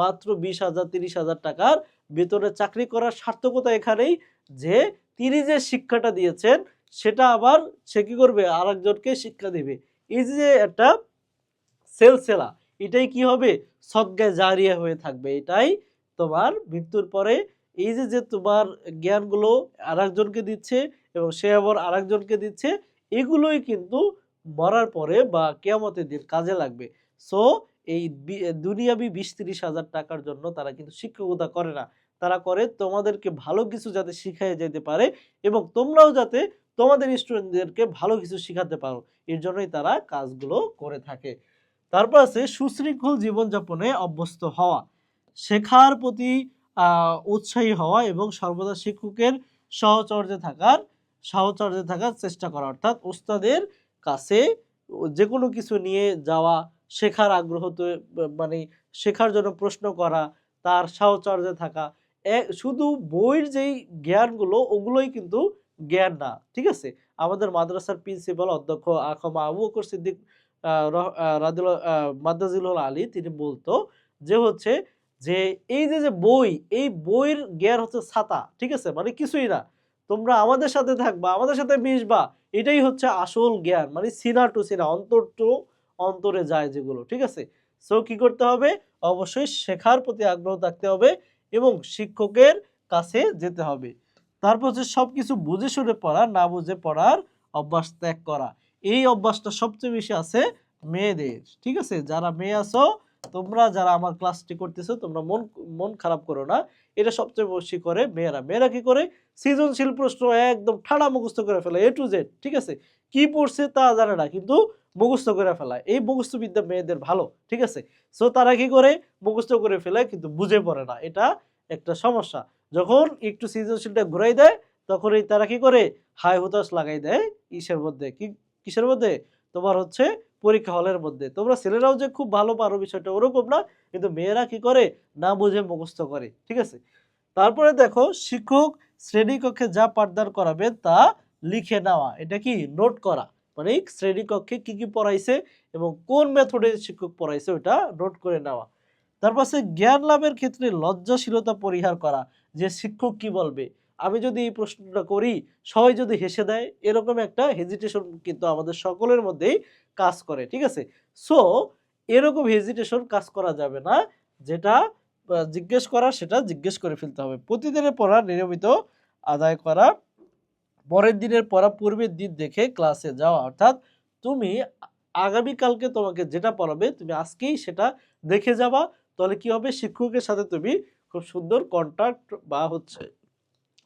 মাত্র 20,000 30,000 টাকার বেতনে চাকরি করার সার্থকতা এখানেই যে তিনি যে শিক্ষাটা দিয়েছেন সেটা আবার সে কি করবে আরেকজনকে শিক্ষা দিবে। এই যে একটা সেলসেলা, এটাই কি হবে সদগায়ে জারিয়া হয়ে থাকবে। এটাই তোমার মৃত্যুর পরে এই যে তোমার জ্ঞানগুলো আরেকজনকে দিচ্ছে এবং সে আবার আরেকজনকে দিচ্ছে, এগুলোই কিন্তু মরার পরে বা কিয়ামতের দিন কাজে লাগবে। সো এই দুনিয়াবি 20-30 হাজার টাকার জন্য তারা কিন্তু শিক্ষকতা করে না, তারা করে তোমাদেরকে ভালো কিছু যাতে শিখাইয়ে যেতে পারে এবং তোমরাও যাতে তোমাদের স্টুডেন্টদেরকে ভালো কিছু শিখাতে পারো, এর জন্যই তারা কাজগুলো করে থাকে। তারপর আছে সুশৃঙ্খল জীবনযাপনে অভ্যস্ত হওয়া, শেখার প্রতি উৎসাহী হওয়া এবং সর্বদা শিক্ষকের সাহচর্যে থাকার চেষ্টা করা, অর্থাৎ ওস্তাদের কাছে যে কোনো কিছু নিয়ে যাওয়া, শেখার আগ্রহ তো মানে শেখার জন্য প্রশ্ন করা, তার সাহচর্যে থাকা। শুধু বইয়ের যেই জ্ঞানগুলো ওগুলোই কিন্তু জ্ঞান না। ঠিক আছে, আমাদের মাদ্রাসার প্রিন্সিপাল অধ্যক্ষ আখমা আবু বকর সিদ্দিক মাদ্দাজিলুল আলী তিনি বলতো যে হচ্ছে যে এই যে বই, এই বইয়ের জ্ঞান হচ্ছে ছাতা। ঠিক আছে, মানে কিছুই না, তোমরা আমাদের সাথে থাকবা, আমাদের সাথে মিশবা, এটাই হচ্ছে আসল জ্ঞান, মানে সিনা টু সিনা, অন্তর টু অন্তরে যায় যেগুলো। ঠিক আছে, সো কি করতে হবে, অবশ্যই শেখার প্রতি আগ্রহ থাকতে হবে এবং শিক্ষকের কাছে যেতে হবে। তারপর হচ্ছে সবকিছু বুঝে শুনে পড়া, না বুঝে পড়ার অভ্যাস ত্যাগ করা। এই অভ্যাসটা সবচেয়ে বেশি আছে মেয়েদের। ঠিক আছে, যারা মেয়ে আছো তোমরা যারা আমার ক্লাসটি করতেছো তোমরা মন মন খারাপ করো না, এটা সবচেয়ে বেশি করে মেয়েরা। মেয়েরা কি করে, সৃজনশীল প্রশ্ন একদম ঠাড়া মুখস্থ করে ফেলে A to Z। ঠিক আছে, কি পড়ছে তা জানে না কিন্তু মুখস্থ করে ফেলা, এই মুখস্থ বিদ্যা মেয়েদের ভালো। ঠিক আছে, সো তারা কি করে মুখস্থ করে ফেলে কিন্তু বুঝে পড়ে না, এটা একটা সমস্যা। যখন একটু সৃজনশীলটা ঘুরাই দেয় তখনই তারা কি করে হাই হুতাশ লাগাই দেয় ইসের মধ্যে, কিসের মধ্যে, তোমার হচ্ছে পরীক্ষা হলের মধ্যে। তোমরা ছেলেরাও যে খুব ভালো পারো বিষয়টা ওরকম না, কিন্তু মেয়েরা কি করে না বুঝে মুখস্থ করে। ঠিক আছে, তারপরে দেখো শিক্ষক শ্রেণীকক্ষে যা পাঠদান করাবেন তা লিখে নেওয়া, এটা কি নোট করা, মানে শ্রেণীকক্ষে কি কি পড়াইছে এবং কোন মেথডে শিক্ষক পড়াইছে ওটা নোট করে নেওয়া। তারপর আছে জ্ঞান লাভের ক্ষেত্রে লজ্জাশীলতা পরিহার করা, যে শিক্ষক কি বলবে, আমি যদি এই প্রশ্নটা করি সবাই যদি হেসে দেয়, এরকম একটা হেজিটেশন কিন্তু আমাদের সকলের মধ্যেই কাজ করে। ঠিক আছে, সো এরকম হেজিটেশন কাজ করা যাবে না, যেটা জিজ্ঞেস করা সেটা জিজ্ঞেস করে ফেলতে হবে। প্রতিদিনের পড়া নিয়মিত আদায় করা, পরের দিনের পড়া পূর্বের দিন দেখে ক্লাসে যাওয়া, অর্থাৎ তুমি আগামীকালকে তোমাকে যেটা পড়াবে তুমি আজকেই সেটা দেখে যাবা, তাহলে কি হবে শিক্ষকের সাথে তুমি খুব সুন্দর কন্টাক্ট বা হচ্ছে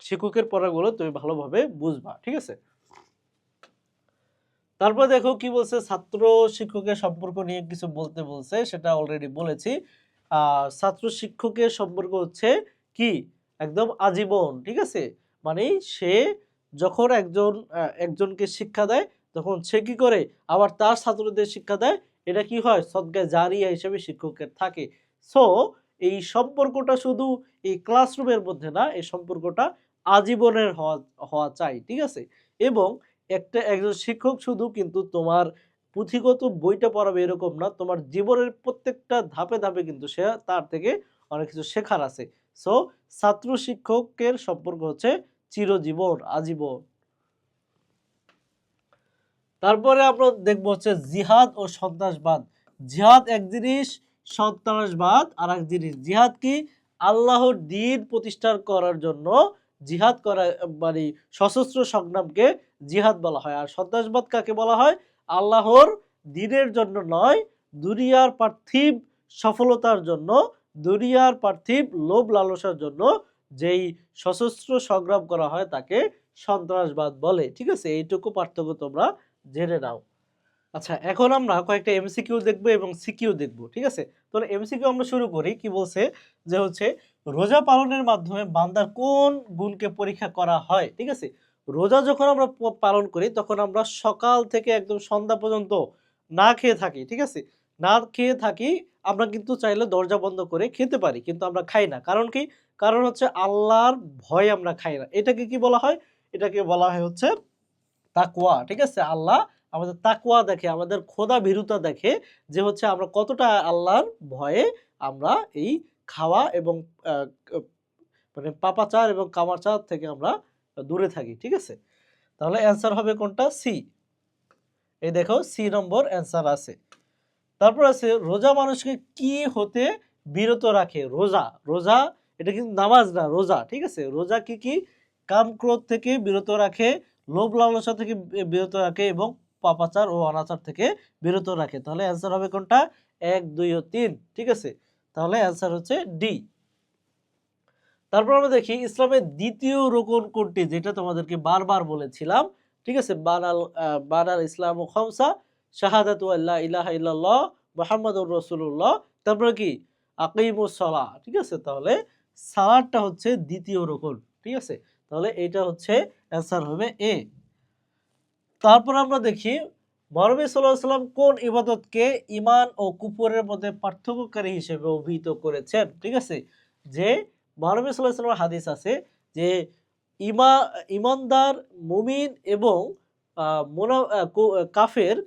শিক্ষকের পড়াগুলো তুমি ভালোভাবে বুঝবা। ঠিক আছে, তারপর দেখো কি বলছে, ছাত্র শিক্ষকের সম্পর্ক নিয়ে কিছু বলতে বলছে, সেটা অলরেডি বলেছি। ছাত্র শিক্ষকের সম্পর্ক হচ্ছে কি একদম আজীবন। ঠিক আছে, মানে সে যখন একজনকে শিক্ষা দেয় তখন সে কি করে আবার তার ছাত্রদের শিক্ষা দেয়, এটা কি হয় সদগায়ে জারিয়া হিসেবে শিক্ষকের থাকে। সো এই সম্পর্কটা শুধু এই ক্লাসরুমের মধ্যে না, এই সম্পর্কটা আজীবনের হওয়া হওয়া চাই। ঠিক আছে, এবং একজন শিক্ষক শুধু কিন্তু তোমার পুঁথিগত বইটা পড়াবে এরকম না, তোমার জীবনের প্রত্যেকটা ধাপে ধাপে কিন্তু সে তার থেকে অনেক কিছু শেখার আছে। সো ছাত্র শিক্ষকের সম্পর্ক হচ্ছে চিরজীবন, আজীবন। তারপরে আমরা দেখবো হচ্ছে জিহাদ ও সন্ত্রাসবাদ। জিহাদ এক জিনিস, সন্ত্রাসবাদ আর এক জিনিস। জিহাদ কি? আল্লাহর দ্বীন প্রতিষ্ঠা করার জন্য জিহাদ করা, মানে সশস্ত্র সংগ্রামকে জিহাদ বলা হয়। আর সন্ত্রাসবাদ কাকে বলা হয়? আল্লাহর দ্বীনের জন্য নয়, দুনিয়ার পার্থিব সফলতার জন্য, দুনিয়ার পার্থিব লোভ লালসার জন্য যেই সশস্ত্র সংগ্রাম করা হয় তাকে সন্ত্রাসবাদ বলে। ঠিক আছে, এইটুকু পার্থক্য তোমরা জেনে নাও। আচ্ছা, এখন আমরা কয়েকটা এমসিকিউ দেখব এবং সিকিউ দেখব। ঠিক আছে, তো এমসিকিউ আমরা শুরু করি। কি বলছে যে হচ্ছে রোজা পালনের মাধ্যমে বান্দার কোন গুণকে পরীক্ষা করা হয়। ঠিক আছে, রোজা যখন আমরা পালন করি তখন আমরা সকাল থেকে একদম সন্ধ্যা পর্যন্ত না খেয়ে থাকি। ঠিক আছে, না খেয়ে থাকি। আমরা কিন্তু চাইলে দরজা বন্ধ করে খেতে পারি, কিন্তু আমরা খাই না। কারণ কি? কারণ হচ্ছে আল্লাহর ভয় আমরা খাই না। এটাকে কি বলা হয়? এটাকে বলা হয় হচ্ছে তাকওয়া। ঠিক আছে, আল্লাহ আমাদের তাকওয়া দেখে, আমাদের খোদা ভীরুতা দেখে যে হচ্ছে আমরা কতটা আল্লাহর ভয়ে আমরা এই খাওয়া এবং মানে পাপাচার এবং কামাচার থেকে আমরা দূরে থাকি। ঠিক আছে, তাহলে অ্যান্সার হবে কোনটা? সি। এই দেখো সি নম্বর অ্যান্সার আছে। তারপর আছে রোজা মানুষকে কি হতে বিরত রাখে? রোজা, রোজা এটা কিন্তু নামাজ না, রোজা। ঠিক আছে, রোজা কি কি? কাম ক্রোধ থেকে বিরত রাখে, লোভ লালসা থেকে বিরত রাখে এবং পাপাচার ও অনাচার থেকে বিরত রাখে। তাহলে অ্যান্সার হবে কোনটা? 1, 2 ও 3। ঠিক আছে, তাহলে অ্যান্সার হচ্ছে ডি। তারপর আমরা দেখি ইসলামের দ্বিতীয় রুকন কোনটি, যেটা তোমাদেরকে বারবার বলেছিলাম। ঠিক আছে, বানাল ইসলাম ও খামসা, শাহাদাতু আল্লা ইলাহা ইল্লাল্লাহ মুহাম্মাদুর রাসূলুল্লাহ। তারপরে কি? আকিমুস সালাহ। ঠিক আছে, তাহলে সালাতটা হচ্ছে দ্বিতীয় রুকন। ঠিক আছে, তাহলে এটা হচ্ছে অ্যান্সার হবে এ। তারপর আমরা দেখি মহানবী সাল্লাল্লাহু আলাইহি ওয়াসাল্লাম কোন ইবাদতকে ঈমান ও কুফরের মধ্যে পার্থক্যকারী হিসেবে অভিহিত করেছেন। ঠিক আছে, যে মহানবী সাল্লাল্লাহু আলাইহি ওয়াসাল্লামের হাদিস আছে যে ঈমানদার, মুমিন এবং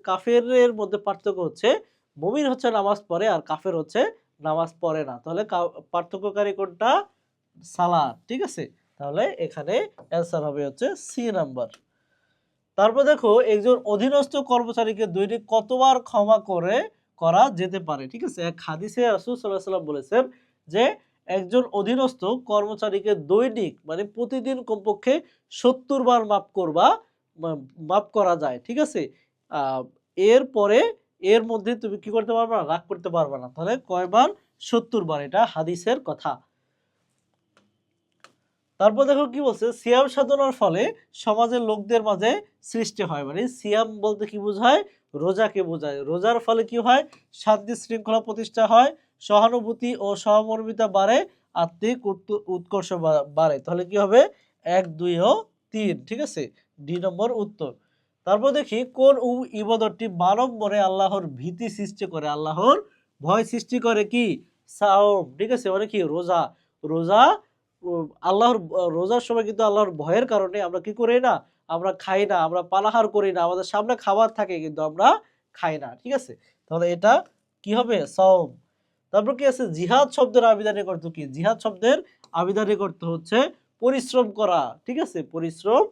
কাফেরের মধ্যে পার্থক্য হচ্ছে মুমিন হচ্ছে নামাজ পড়ে আর কাফের হচ্ছে নামাজ পড়ে না। তাহলে পার্থক্যকারী কোনটা? সালাত। ঠিক আছে, তাহলে এখানে অ্যান্সার হবে হচ্ছে সি নাম্বার। তারপর দেখো একজন অধীনস্থ কর্মচারীকে দৈনিক কতবার ক্ষমা করা যেতে পারে। ঠিক আছে, এক হাদিসে রাসূল সাল্লাল্লাহু আলাইহি ওয়াসাল্লাম বলেছেন যে একজন অধীনস্থ কর্মচারীকে দৈনিক মানে প্রতিদিন কমপক্ষে 70 বার মাফ করা যায়। ঠিক আছে, এরপরে এর মধ্যে তুমি কি করতে পারবে না? রাগ করতে পারবে না। তাহলে কয়বার? 70 বার। এটা হাদিসের কথা। তারপর দেখো কি বলছে, সিয়াম সাধনার ফলে সমাজের লোকদের মাঝে সৃষ্টি হয়। মানে সিয়াম বলতে কি বোঝায়? রোজাকে বোঝায়। রোজার ফলে কি হয়? শান্তি শৃঙ্খলা প্রতিষ্ঠা হয়, সহানুভূতি ও সহমর্মিতা বাড়ে, আত্মিক উৎকর্ষ বাড়ে। তাহলে কি হবে? 1, 2 ও 3। ঠিক আছে, ডি নম্বর উত্তর। তারপর দেখি কোন ইবাদতটি মানব মনে আল্লাহর ভীতি সৃষ্টি করে, আল্লাহর ভয় সৃষ্টি করে? কি? সাওম। ঠিক আছে, মানে কি? রোজা। রোজা আল্লাহর রোজার সময় কিন্তু আল্লাহর ভয়ের কারণে আমরা কি করি না? আমরা খাই না, আমরা পানাহার করি না। আমাদের সামনে খাবার থাকে কিন্তু আমরা খাই না। ঠিক আছে, তাহলে এটা কি হবে? সওম। তারপর কি আছে? জিহাদ শব্দের আবিধানিক অর্থ কি? জিহাদ শব্দের আবিধানিক অর্থ হচ্ছে পরিশ্রম করা। ঠিক আছে, পরিশ্রম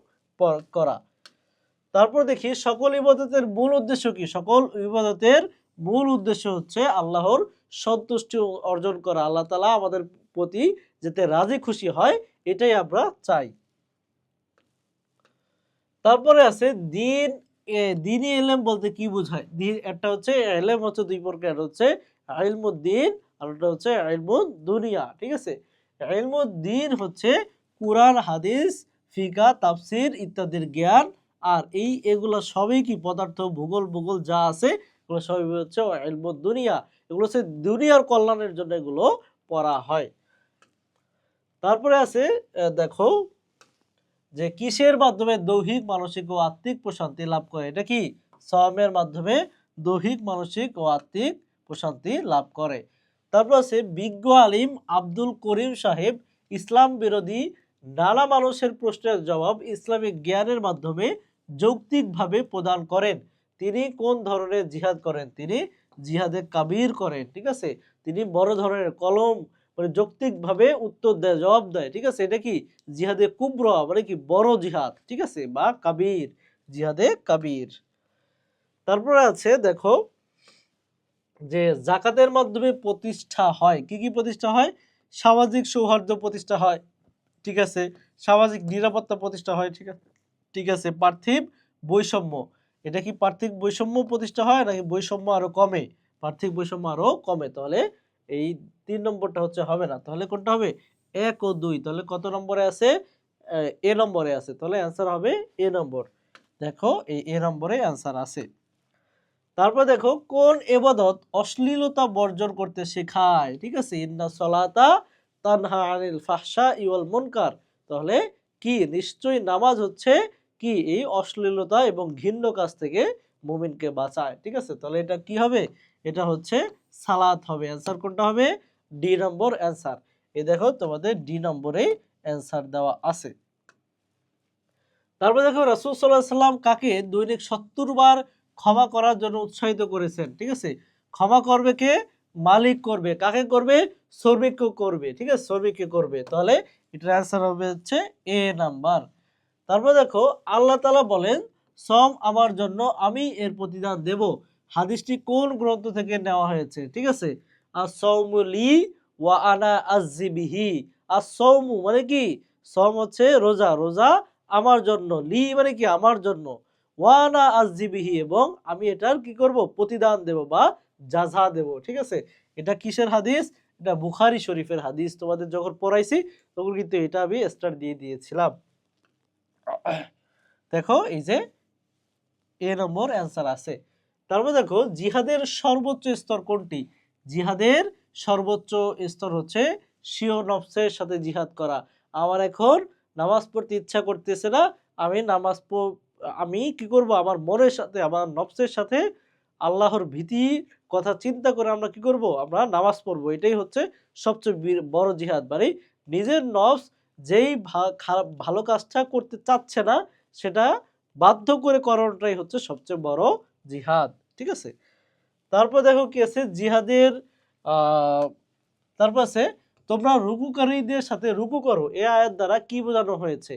করা। তারপর দেখি সকল ইবাদতের মূল উদ্দেশ্য কি? সকল ইবাদতের মূল উদ্দেশ্য হচ্ছে আল্লাহর সন্তুষ্টি অর্জন করা। আল্লাহ তাআলা আমাদের প্রতি যাতে রাজি খুশি হয়, এটাই আমরা চাই। তারপরে আছে দ্বীনি ইলম বলতে কি বোঝায়? একটা হচ্ছে ইলম হচ্ছে দুই প্রকার, হচ্ছে ইলমুদ্দীন আর একটা হচ্ছে ইলমুদ দুনিয়া। ঠিক আছে, ইলমুদ্দীন হচ্ছে কুরআন, হাদিস, ফিকহ, তাফসীর ইত্যাদির জ্ঞান। আর এগুলো সবই কি? পদার্থ, ভূগোল যা আছে এগুলো সবই হচ্ছে ইলমুদ দুনিয়া। এগুলো হচ্ছে দুনিয়ার কল্যাণের জন্য এগুলো পড়া হয়। তারপরে আছে দেখো যে কিসের মাধ্যমে দৈহিক, মানসিক ও আত্মিক প্রশান্তি লাভ করে? এটা কি? সাওমের মাধ্যমে দৈহিক, মানসিক ও আত্মিক প্রশান্তি লাভ করে। তারপর আছে বিজ্ঞ আলিম আব্দুল করিম সাহেব ইসলাম বিরোধী নানা মানুষের প্রশ্নের জবাব ইসলামিক জ্ঞানের মাধ্যমে যৌক্তিকভাবে প্রদান করেন। তিনি কোন ধরনের জিহাদ করেন? তিনি জিহাদে কাবীর করেন। ঠিক আছে, তিনি বড় ধরনের কলম মানে যৌক্তিকভাবে উত্তর দেয়, জবাব দেয়, ঠিক আছে। এটা কি জিহাদে কুবরা, মানে কি বড় জিহাদ, ঠিক আছে, বা কাবীর, জিহাদে কাবীর। তারপরে আছে দেখো যে যাকাতের মাধ্যমে প্রতিষ্ঠা হয়, কি কি প্রতিষ্ঠা হয়? সামাজিক সৌহার্দ্য প্রতিষ্ঠা হয়, ঠিক আছে, সামাজিক নিরাপত্তা প্রতিষ্ঠা হয়, ঠিক আছে, ঠিক আছে, পার্থিব বৈষম্য, এটা কি পার্থিব বৈষম্য প্রতিষ্ঠা হয় নাকি বৈষম্য আরো কমে? পার্থিব বৈষম্য আরো কমে, তাহলে এই 3 নম্বরটা হচ্ছে হবে না, তাহলে কোনটা হবে? 1 ও 2, তাহলে কত নম্বরে আছে? এ নম্বরে আছে, তাহলে অ্যান্সার হবে এ নম্বর। দেখো এই এ নম্বরে অ্যান্সার আছে। তারপর দেখো কোন ইবাদত অশ্লীলতা বর্জন করতে শেখায়, ঠিক আছে, ইন্না সলাতা তানহা আনিল ফাহশাই ওয়াল মুনকার, তাহলে কি নিশ্চয়ই নামাজ হচ্ছে কি এই অশ্লীলতা এবং ঘৃণ্য কাজ থেকে মুমিনকে বাঁচায়, ঠিক আছে, তাহলে এটা কি হবে? এটা হচ্ছে সালাত হবে। অ্যান্সার কোনটা হবে? ডি নম্বর অ্যান্সার। এই দেখো তোমাদের ডি নম্বরে অ্যান্সার দেওয়া আছে। তারপর দেখো রাসূল সাল্লাল্লাহু আলাইহি সাল্লাম কাকে দৈনিক 70 বার ক্ষমা করার জন্য উৎসাহিত করেছেন, ঠিক আছে, ক্ষমা করবে কে? মালিক করবে, কাকে করবে? শ্রমিককে করবে, ঠিক আছে, শ্রমিককে করবে, তাহলে এটার অ্যান্সার হবে হচ্ছে এ নাম্বার। তারপর দেখো আল্লাহ তাআলা বলেন সম আমার জন্য, আমি এর প্রতিদান দেব। হাদিসটি কোন গ্রন্থ থেকে নেওয়া হয়েছে, ঠিক আছে, as-সাওমু লি ওয়া আনা আযজি বিহি। as-সাওমু মানে কি? সম হচ্ছে রোজা, রোজা আমার জন্য, লি মানে কি? আমার জন্য, ওয়া আনা আযজি বিহি এবং আমি এটার কি করব? প্রতিদান দেব বা জাযা দেব, ঠিক আছে। এটা কিসের হাদিস? এটা বুখারী শরীফের হাদিস। তোমাদের যখন পড়াইছি তখন কিন্তু এটা আমি স্টার দিয়ে দিয়েছিলাম। দেখো এই যে এ নম্বর অ্যান্সার আছে। তারপর দেখো জিহাদের সর্বোচ্চ স্তর কোনটি? জিহাদের সর্বোচ্চ স্তর হচ্ছে স্বীয় নফসের সাথে জিহাদ করা। আমার এখন নামাজ পড়তে ইচ্ছা করতেছে না, আমি আমি কি করব? আমার মনের সাথে, আমার নফসের সাথে আল্লাহর ভীতির কথা চিন্তা করে আমরা কি করব? আমরা নামাজ পড়বো। এটাই হচ্ছে সবচেয়ে বড় জিহাদ। মানে নিজের নফস যেই ভালো কাজটা করতে চাচ্ছে না সেটা বাধ্য করে করানোটাই হচ্ছে সবচেয়ে বড় জিহাদ, ঠিক আছে। তারপর দেখো কি আছে জিহাদের আহ তারপর আছে তোমরা রুকুকারীদের সাথে রুকু করো, এই আয়াত দ্বারা কি বোঝানো হয়েছে?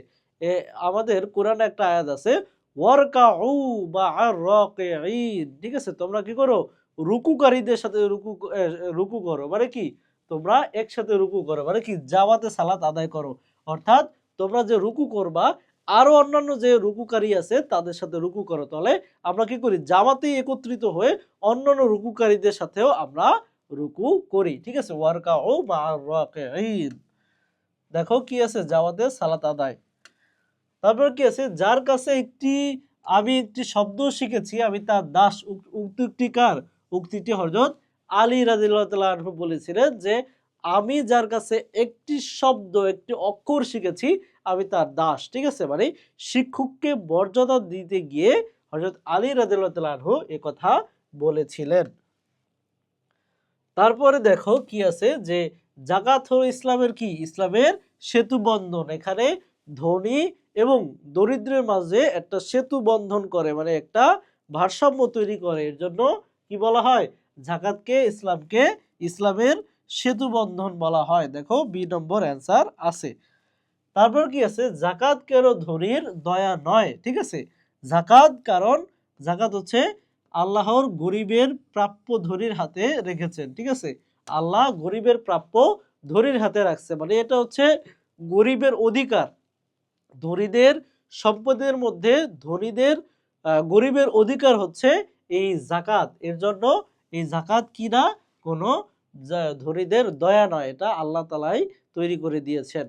আমাদের কোরআনে একটা আয়াত আছে ওয়ারকাউ মা'আর রাকিঈন, ঠিক আছে, তোমরা কি করো? রুকুকারীদের সাথে রুকু করো, মানে কি? তোমরা একসাথে রুকু করো, মানে কি? জামাতে সালাত আদায় করো, অর্থাৎ তোমরা যে রুকু করবা আরো অন্যান্য যে রুকুকারী আছে তাদের সাথে রুকু করো, তাহলে আমরা কি করি? জামাতে একত্রিত হয়ে অন্যান্য রুকুকারীদের সাথেও আমরা রুকু করি, ঠিক আছে, ওয়ারকাউ মা'আর রাকিঈন। দেখো কি আছে? জামাতে সালাত আদায়। তারপর কি আছে? যার কাছে আমি একটি শব্দ শিখেছি, আমি তার দাস। উক্তিটি কার? উক্তিটি হযরত আলী রাদিয়াল্লাহু তাআলা আনহু বলেছিলেন যে আমি যার কাছে একটি শব্দ, একটি অক্ষর শিখেছি, আমি তার দাস, ঠিক আছে, মানে শিক্ষককে মর্যাদা দিতে গিয়ে হযরত আলী রাদিয়াল্লাহু তাআলা আনহু এ কথা বলেছিলেন। তারপরে দেখো কি আছে যে জাকাত হলো ইসলামের কি? ইসলামের সেতু বন্ধন। এখানে ধনী এবং দরিদ্রের মাঝে একটা সেতু বন্ধন করে, মানে একটা ভারসাম্য তৈরি করে। এর জন্য কি বলা হয়? জাকাতকে, ইসলামের সেতু বন্ধন বলা হয়। দেখো বি নম্বর অ্যান্সার আছে। তারপর কি আছে? জাকাত কেন ধনীর দয়া নয়, ঠিক আছে, জাকাত হচ্ছে আল্লাহর গরিবের প্রাপ্য ধনীর হাতে রেখেছেন, ঠিক আছে, আল্লাহ গরিবের প্রাপ্য ধনীর হাতে রাখছে, মানে এটা হচ্ছে গরিবের অধিকার। ধনীদের সম্পদের মধ্যে ধনীদের গরিবের অধিকার হচ্ছে এই জাকাত। এর জন্য এই জাকাত কি না কোনো ধনীদের দয়া নয়, এটা আল্লাহ তাআলাই তৈরি করে দিয়েছেন।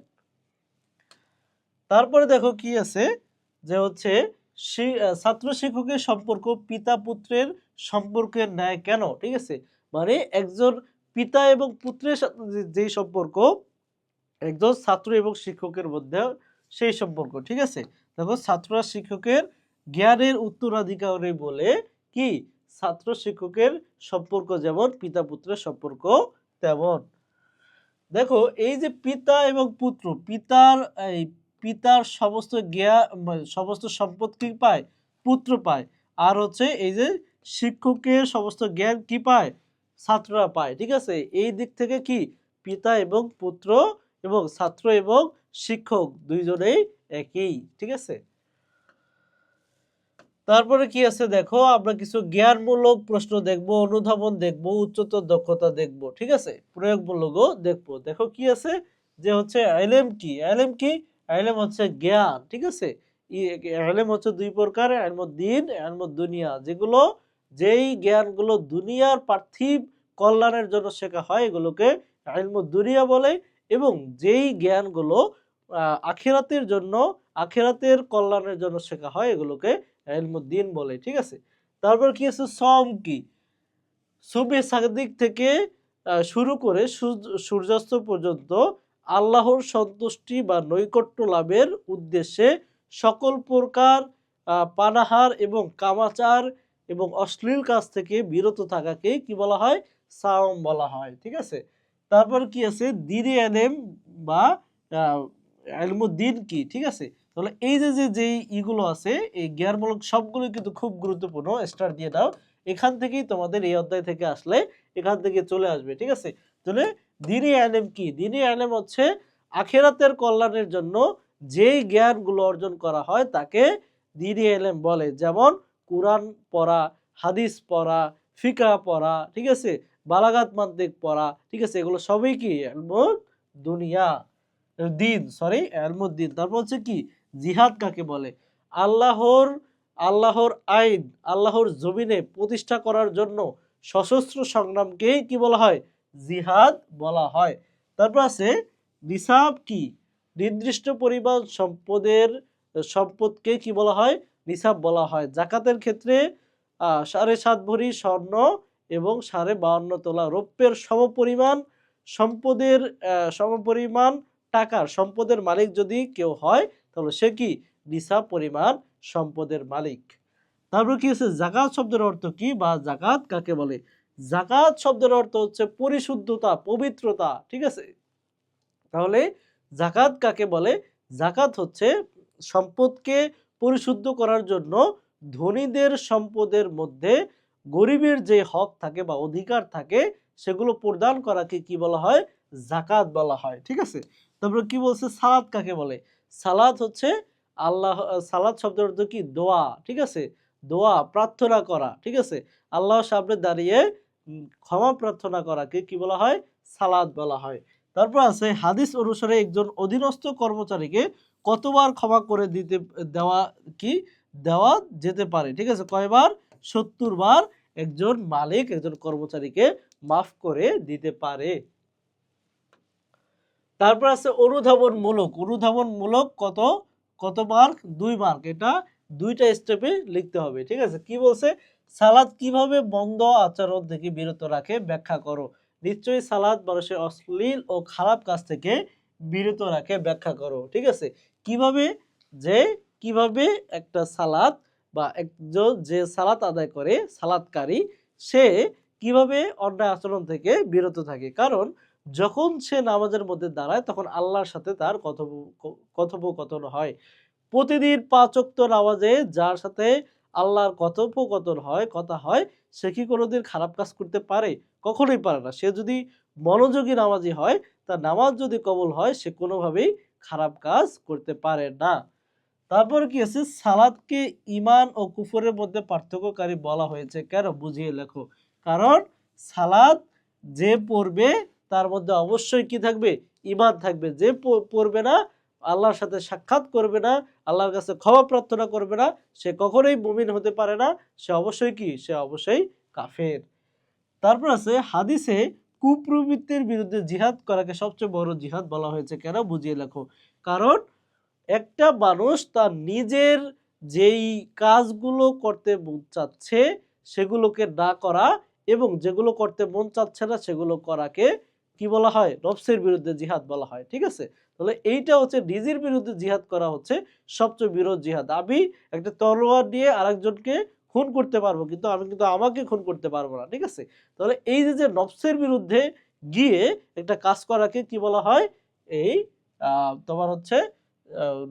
তারপরে দেখো কি আছে যে হচ্ছে ছাত্র শিক্ষকের সম্পর্ক পিতা পুত্রের সম্পর্কের ন্যায় কেন, ঠিক আছে, মানে একজন পিতা এবং পুত্রের সাথে যে সম্পর্ক একজন ছাত্র এবং শিক্ষকের মধ্যে সেই সম্পর্ক, ঠিক আছে। দেখো ছাত্ররা শিক্ষকের জ্ঞানের উত্তরাধিকারী বলে কি ছাত্র শিক্ষকের সম্পর্ক যেমন পিতা পুত্রের সম্পর্ক তেমন। দেখো এই যে পিতা এবং পুত্র, পিতার সমস্ত জ্ঞান, সমস্ত সম্পদ কি পায়? পুত্র পায়। আর হচ্ছে এই যে শিক্ষকের সমস্ত জ্ঞান কি পায়? ছাত্ররা পায়, ঠিক আছে। এই দিক থেকে কি পিতা এবং পুত্র এবং ছাত্র এবং শিক্ষক দুইজনেই একই, ঠিক আছে। তারপরে কি আছে দেখো, আমরা কিছু জ্ঞানমূলক প্রশ্ন দেখব, অনুধাবন দেখব, উচ্চতর দক্ষতা দেখব, ঠিক আছে, প্রয়োগমূলকও দেখব। দেখো কি আছে যে হচ্ছে ইলম কি, ইলম কি, ইলম হচ্ছে জ্ঞান, ঠিক আছে। ইলম হচ্ছে দুই প্রকার, ইলমুদ্দিন, ইলমুদ্দুনিয়া, যেগুলো যেই জ্ঞানগুলো দুনিয়ার পার্থিব কল্যাণের জন্য শেখা হয় এগুলোকে ইলমুদ্দুনিয়া বলে, এবং যেই জ্ঞানগুলো আখিরাতের জন্য, আখিরাতের কল্যাণের জন্য শেখা হয় এগুলোকে ইলমুদ্দিন বলে, ঠিক আছে। তারপর কি আছে সওম কি, সুবহে সাদিক থেকে শুরু করে সূর্যাস্ত পর্যন্ত আল্লাহর সন্তুষ্টি বা নৈকট্য লাভের উদ্দেশ্যে সকল প্রকার পানাহার এবং কামাচার এবং অশ্লীল কাজ থেকে বিরত থাকাকে কি বলা হয়, সাওম বলা হয়, ঠিক আছে। তারপর কি আছে দ্বীনে ইলম বা ইলমুদ্দিন কি, ঠিক আছে। তাহলে এই যে যে ইগুলো আছে এই জ্ঞানমূলক সবগুলো কিন্তু খুব গুরুত্বপূর্ণ, স্টার দিয়ে দাও। এখান থেকেই তোমাদের এই অধ্যায় থেকে আসলে এখান থেকে চলে আসবে, ঠিক আছে। তাহলে দ্বীনে ইলম কি, দ্বীনে ইলম হচ্ছে আখিরাতের কল্যাণের জন্য যেই জ্ঞানগুলো অর্জন করা হয় তাকে দ্বীনে ইলম বলে, যেমন কুরআন পড়া, হাদিস পড়া, ফিকহ পড়া, ঠিক আছে, বালাগাত মান্তিক পড়া, ঠিক আছে, এগুলো সবই কি ইলমুদ দুনিয়া, দিন, সরি ইলমুদ্দিন। তারপর হচ্ছে কি জিহাদ কাকে বলে, আল্লাহর আল্লাহর আইন আল্লাহর জমিনে প্রতিষ্ঠা করার জন্য সশস্ত্র সংগ্রামকেই কি বলা হয়, জিহাদ বলা হয়। তারপর আছে নিসাব কি, নির্দিষ্ট পরিমাণ সম্পদকে কি বলা হয়, নিসাব বলা হয়। জাকাতের ক্ষেত্রে 7.5 ভরি স্বর্ণ এবং 52.5 তোলা রৌপ্যের সমপরিমাণ সম্পদের সমপরিমাণ টাকার সম্পদের মালিক যদি কেউ হয় তাহলে সে কি নিসাব পরিমাণ সম্পদের মালিক। তারপর কি হচ্ছে যাকাত শব্দের অর্থ কি বা যাকাত কাকে বলে, যাকাত শব্দের অর্থ হচ্ছে পরিশুদ্ধতা, পবিত্রতা, ঠিক আছে। তাহলে যাকাত কাকে বলে, যাকাত হচ্ছে সম্পদকে পরিশুদ্ধ করার জন্য ধনীদের সম্পদের মধ্যে গরিবের যে হক থাকে বা অধিকার থাকে সেগুলো প্রদান করাকে কি বলা হয়, যাকাত বলা হয়, ঠিক আছে। তারপর কি বলছে সালাত কাকে বলে, সালাত হচ্ছে আল্লাহ, সালাত শব্দের অর্থ কি দোয়া, ঠিক আছে, দোয়া প্রার্থনা করা, ঠিক আছে, আল্লাহর সামনে দাঁড়িয়ে ক্ষমা প্রার্থনা করাকে কি বলা হয়, সালাত বলা হয়। তারপর আছে হাদিস অনুসারে একজন অধীনস্থ কর্মচারীকে কতবার ক্ষমা করে দেওয়া কি দেওয়া যেতে পারে, ঠিক আছে, কয়বার, 70 বার একজন মালিক একজন কর্মচারীকে মাফ করে দিতে পারে। তারপর আছে অনুধাবন মূলক, অনুধাবন মূলক কত মার্ক, 2 মার্ক, এটা দুইটা স্টেপে লিখতে হবে, ঠিক আছে। কি বলছে সালাত কিভাবে মন্দ আচরণ থেকে বিরত রাখে ব্যাখ্যা করো, নিশ্চয়ই সালাত মানুষের অশ্লীল ও খারাপ কাজ থেকে বিরত রাখে ব্যাখ্যা করো, ঠিক আছে। কিভাবে, যে কিভাবে একটা সালাত বা একজন যে সালাত আদায় করে সালাতকারী সে কিভাবে অন্যায় আচরণ থেকে বিরত থাকে, কারণ যখন সে নামাজের মধ্যে দাঁড়ায় তখন আল্লাহর সাথে তার কথোপকথন হয়। প্রতিদিন 5 ওয়াক্ত নামাজে যার সাথে আল্লাহর কথোপকথন হয়, কথা হয়, সে কি কোনোদিন খারাপ কাজ করতে পারে, কখনোই পারে না। সে যদি মনোযোগী নামাজি হয়, তার নামাজ যদি কবুল হয়, সে কোনোভাবেই খারাপ কাজ করতে পারে না। তারপর কি আছে সালাতকে ঈমান ও কুফরের মধ্যে পার্থক্যকারী বলা হয়েছে কেন, বুঝিয়ে লেখো। কারণ সালাত যে পড়বে তার মধ্যে অবশ্যই কি থাকবে, ঈমান থাকবে। যে পড়বে না, আল্লাহর সাথে সাক্ষাৎ করবে না, আল্লাহর কাছে ক্ষমা প্রার্থনা করবে না, সে কখনোই মুমিন হতে পারে না, সে অবশ্যই কি, সে অবশ্যই কাফের। তারপর আছে হাদিসে কুপ্রবৃত্তির বিরুদ্ধে জিহাদ করাকে সবচেয়ে বড় জিহাদ বলা হয়েছে কেন, বুঝিয়ে লেখো। কারণ একটা মানুষ তার নিজের যেই কাজগুলো করতে মন চাচ্ছে সেগুলোকে না করা এবং যেগুলো করতে মন চাচ্ছে না সেগুলো করাকে কি বলা হয়, নফসের বিরুদ্ধে জিহাদ বলা হয়, ঠিক আছে। তাহলে এইটা হচ্ছে নিজের বিরুদ্ধে জিহাদ করা হচ্ছে সবচেয়ে বৃহৎ জিহাদ। আমি একটা তলোয়ার দিয়ে আরেকজনকে খুন করতে পারবো কিন্তু আমি কিন্তু আমাকে খুন করতে পারবো না, ঠিক আছে। তাহলে এই যে নফসের বিরুদ্ধে গিয়ে একটা কাজ করাকে কি বলা হয়, এই তোমার হচ্ছে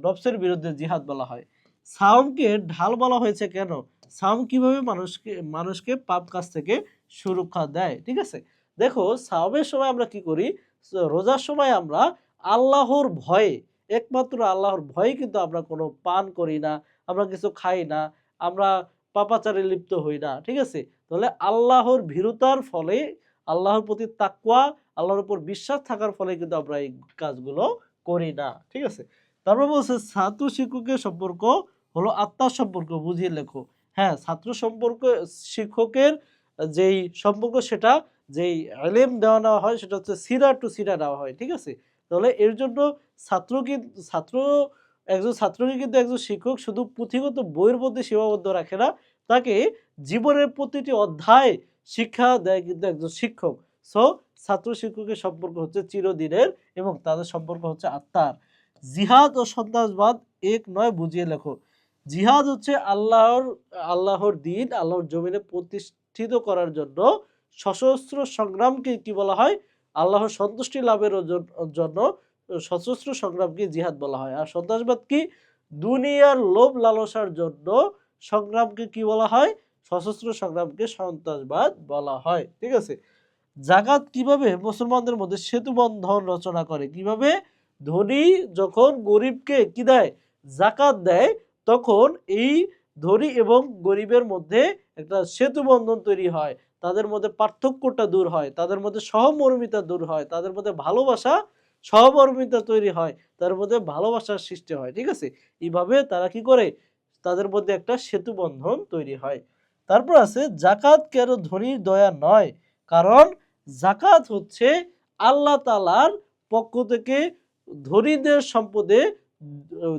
নফসের বিরুদ্ধে জিহাদ বলা হয়। সাওমকে ঢাল বলা হয়েছে কেন, সাওম কিভাবে মানুষকে পাপ কাজ থেকে সুরক্ষা দেয়, ঠিক আছে। দেখো সাওমের সময় আমরা কি করি, রোজার সময় আমরা আল্লাহর ভয়ে, একমাত্র আল্লাহর ভয়ে কিন্তু আমরা কোনো পান করি না, আমরা কিছু খাই না, আমরা পাপাচারে লিপ্ত হই না, ঠিক আছে? তাহলে আল্লাহর ভীরুতার ফলে, আল্লাহর প্রতি তাকওয়া, আল্লাহর উপর বিশ্বাস থাকার ফলে কিন্তু আমরা এই কাজগুলো করি না, ঠিক আছে? তারপর বলছে ছাত্র শিক্ষকের সম্পর্ক হলো আত্মার সম্পর্ক, বুঝিয়ে লেখো। হ্যাঁ, ছাত্র সম্পর্ক শিক্ষকের যেই সম্পর্ক, সেটা যেই ইলম দেওয়া নেওয়া হয় সেটা হচ্ছে সিরা টু সিরা দেওয়া হয়, ঠিক আছে? তাহলে এর জন্য একজন ছাত্রকে কিন্তু একজন শিক্ষক শুধু পুঁথিগত বইয়ের মধ্যে সীমাবদ্ধ রাখে না, তাকে জীবনের প্রতিটি অধ্যায় শিক্ষা দেয় কিন্তু একজন শিক্ষক। সো ছাত্র শিক্ষকের সম্পর্ক হচ্ছে চিরদিনের এবং তাদের সম্পর্ক হচ্ছে আত্মার। জিহাদ ও সন্ত্রাসবাদ এক নয়, বুঝিয়ে লেখো। জিহাদ হচ্ছে আল্লাহর দিন, আল্লাহর জমিনে প্রতিষ্ঠিত করার জন্য সশস্ত্র সংগ্রামকে কি বলা হয়? আল্লাহর সন্তুষ্টি লাভের জন্য সশস্ত্র সংগ্রামকে জিহাদ বলা হয়। আর সন্ত্রাসবাদ কি? দুনিয়ার লোভ লালসার জন্য সংগ্রামকে কি বলা হয়? সশস্ত্র সংগ্রামকে সন্ত্রাসবাদ বলা হয়, ঠিক আছে? জাকাত কিভাবে মুসলমানদের মধ্যে সেতু বন্ধন রচনা করে? কিভাবে? ধনী যখন গরিবকে কি দেয়? জাকাত দেয়, তখন এই ধনী এবং গরিবের মধ্যে একটা সেতু বন্ধন তৈরি হয়, তাদের মধ্যে পার্থক্যটা দূর হয়, তাদের মধ্যে সহমর্মিতা দূর হয়, তাদের মধ্যে ভালোবাসা, সহমর্মিতা তৈরি হয়, তার মধ্যে ভালোবাসার সৃষ্টি হয়, ঠিক আছে? এইভাবে তারা কি করে? তাদের মধ্যে একটা সেতু বন্ধন তৈরি হয়। তারপর আছে জাকাত কেন ধনীর দয়া নয়? কারণ জাকাত হচ্ছে আল্লাহ তাআলার পক্ষ থেকে ধনীদের সম্পদে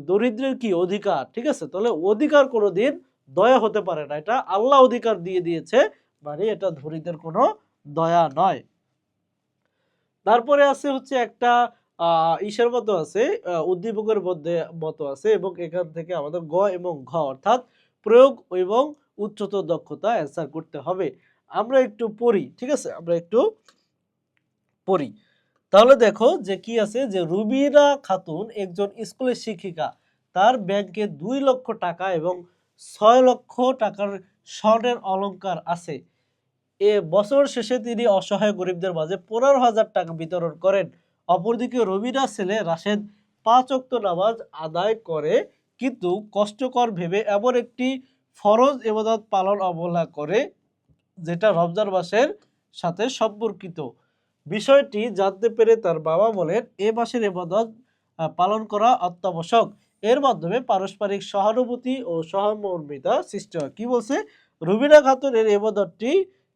দরিদ্রের কি অধিকার, ঠিক আছে? তাহলে অধিকার কোনোদিন দয়া হতে পারে না, এটা আল্লাহ অধিকার দিয়ে দিয়েছে, মানে এটা ধনীদের কোনো দয়া নয়। তারপরে আছে হচ্ছে একটা ইসের মতো আছে, উদ্দীপকের মধ্যে মতো আছে, এবং এখান থেকে আমাদের গ এবং ঘ অর্থাৎ প্রয়োগ এবং উচ্চতর দক্ষতা অ্যান্সার করতে হবে। আমরা একটু পড়ি, ঠিক আছে? আমরা একটু পড়ি। তাহলে দেখো যে কি আছে, যে রুবিনা খাতুন একজন স্কুলের শিক্ষিকা, তার ব্যাংকে 2 লক্ষ টাকা এবং 6 লক্ষ টাকার স্বর্ণের অলংকার আছে। এ বছর শেষে তিনি অসহায় গরিবদের মাঝে 15,000 টাকা বিতরণ করেন। অপরদিকে রবিনার ছেলে রাশেদ 5 ওয়াক্ত নামাজ আদায় করে, কিন্তু কষ্টকর ভেবে এমন একটি ফরজ ইবাদত পালন অবহেলা করে যেটা রমজান মাসের সাথে সম্পর্কিত। বিষয়টি জানতে পেরে তার বাবা বলেন, এ মাসের ইবাদত পালন করা অত্যাবশ্যক। এর মাধ্যমে পারস্পরিক সহানুভূতি ও সহমর্মিতা সৃষ্টি হয়। কি বলছে? রুবিনা খাতুনের ইবাদতটি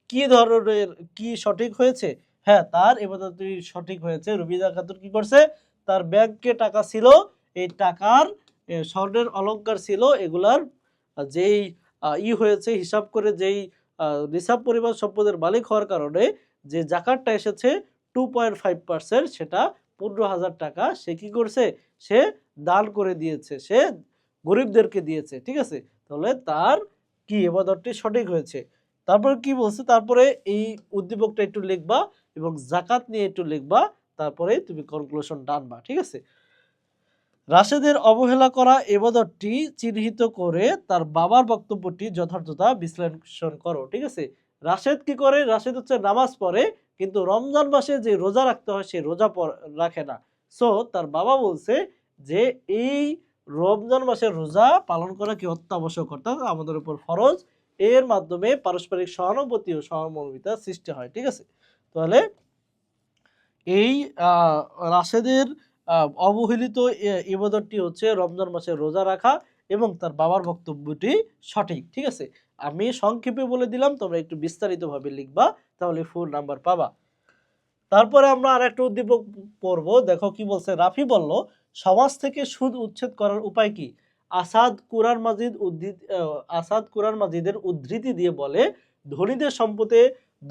কি ধরনের, কি সঠিক হয়েছে? হ্যাঁ, তার ইবাদতটি সঠিক হয়েছে। রুবিনা খাতুন কি করছে? তার ব্যাংকে টাকা ছিল, এই টাকার স্বর্ণের অলংকার ছিল, এগুলার যেই হয়েছে হিসাব করে, যেই নিসাব পরিমাণ সম্পদের মালিক হওয়ার কারণে যে জাকাতটা এসেছে 2.5%, সেটা 15,000 টাকা সে কি করছে? সে দান করে দিয়েছে, সে গরিবদেরকে দিয়েছে, ঠিক আছে? তাহলে তার কি ইবাদতটি সঠিক হয়েছে। তারপরে কি বলছে? তারপরে এই উদ্দীপকটা একটু লিখবা এবং জাকাত নিয়ে একটু লিখবা, তারপরে তুমি কনক্লুশন টানবা, ঠিক আছে? রাশেদের অবহেলা করা ইবাদতটি চিহ্নিত করে তার বাবার বক্তব্যটি যথার্থতা বিশ্লেষণ করো, ঠিক আছে? রাশেদ কি করে? রাশেদ হচ্ছে নামাজ পড়ে, কিন্তু রমজান মাসে যে রোজা রাখতে হয় সে রোজা রাখে না। সো তার বাবা বলছে যে এই রমজান মাসের রোজা পালন করা কি অত্যাবশ্যক, অর্থাৎ আমাদের উপর ফরজ। এর মাধ্যমে পারস্পরিক সহানুভূতি ও সহমর্মিতা সৃষ্টি হয়, ঠিক আছে? তাহলে এই রাশেদের অবহেলিত ইবাদতটি হচ্ছে রমজান মাসে রোজা রাখা, এবং তার বাবার বক্তব্যটি সঠিক, ঠিক আছে? আমি সংক্ষেপে বলে দিলাম, তোমরা একটু বিস্তারিতভাবে লিখবা, তাহলে ফুল নাম্বার পাবা। তারপরে আমরা আর একটা উদ্দীপক পড়বো। দেখো কি বলছে। রাফি বলল, সমাজ থেকে সুদ উচ্ছেদ করার উপায় কি? আসাদ কুরআন মাজিদের উদ্ধৃতি দিয়ে বলে, ধনীদের সম্পদে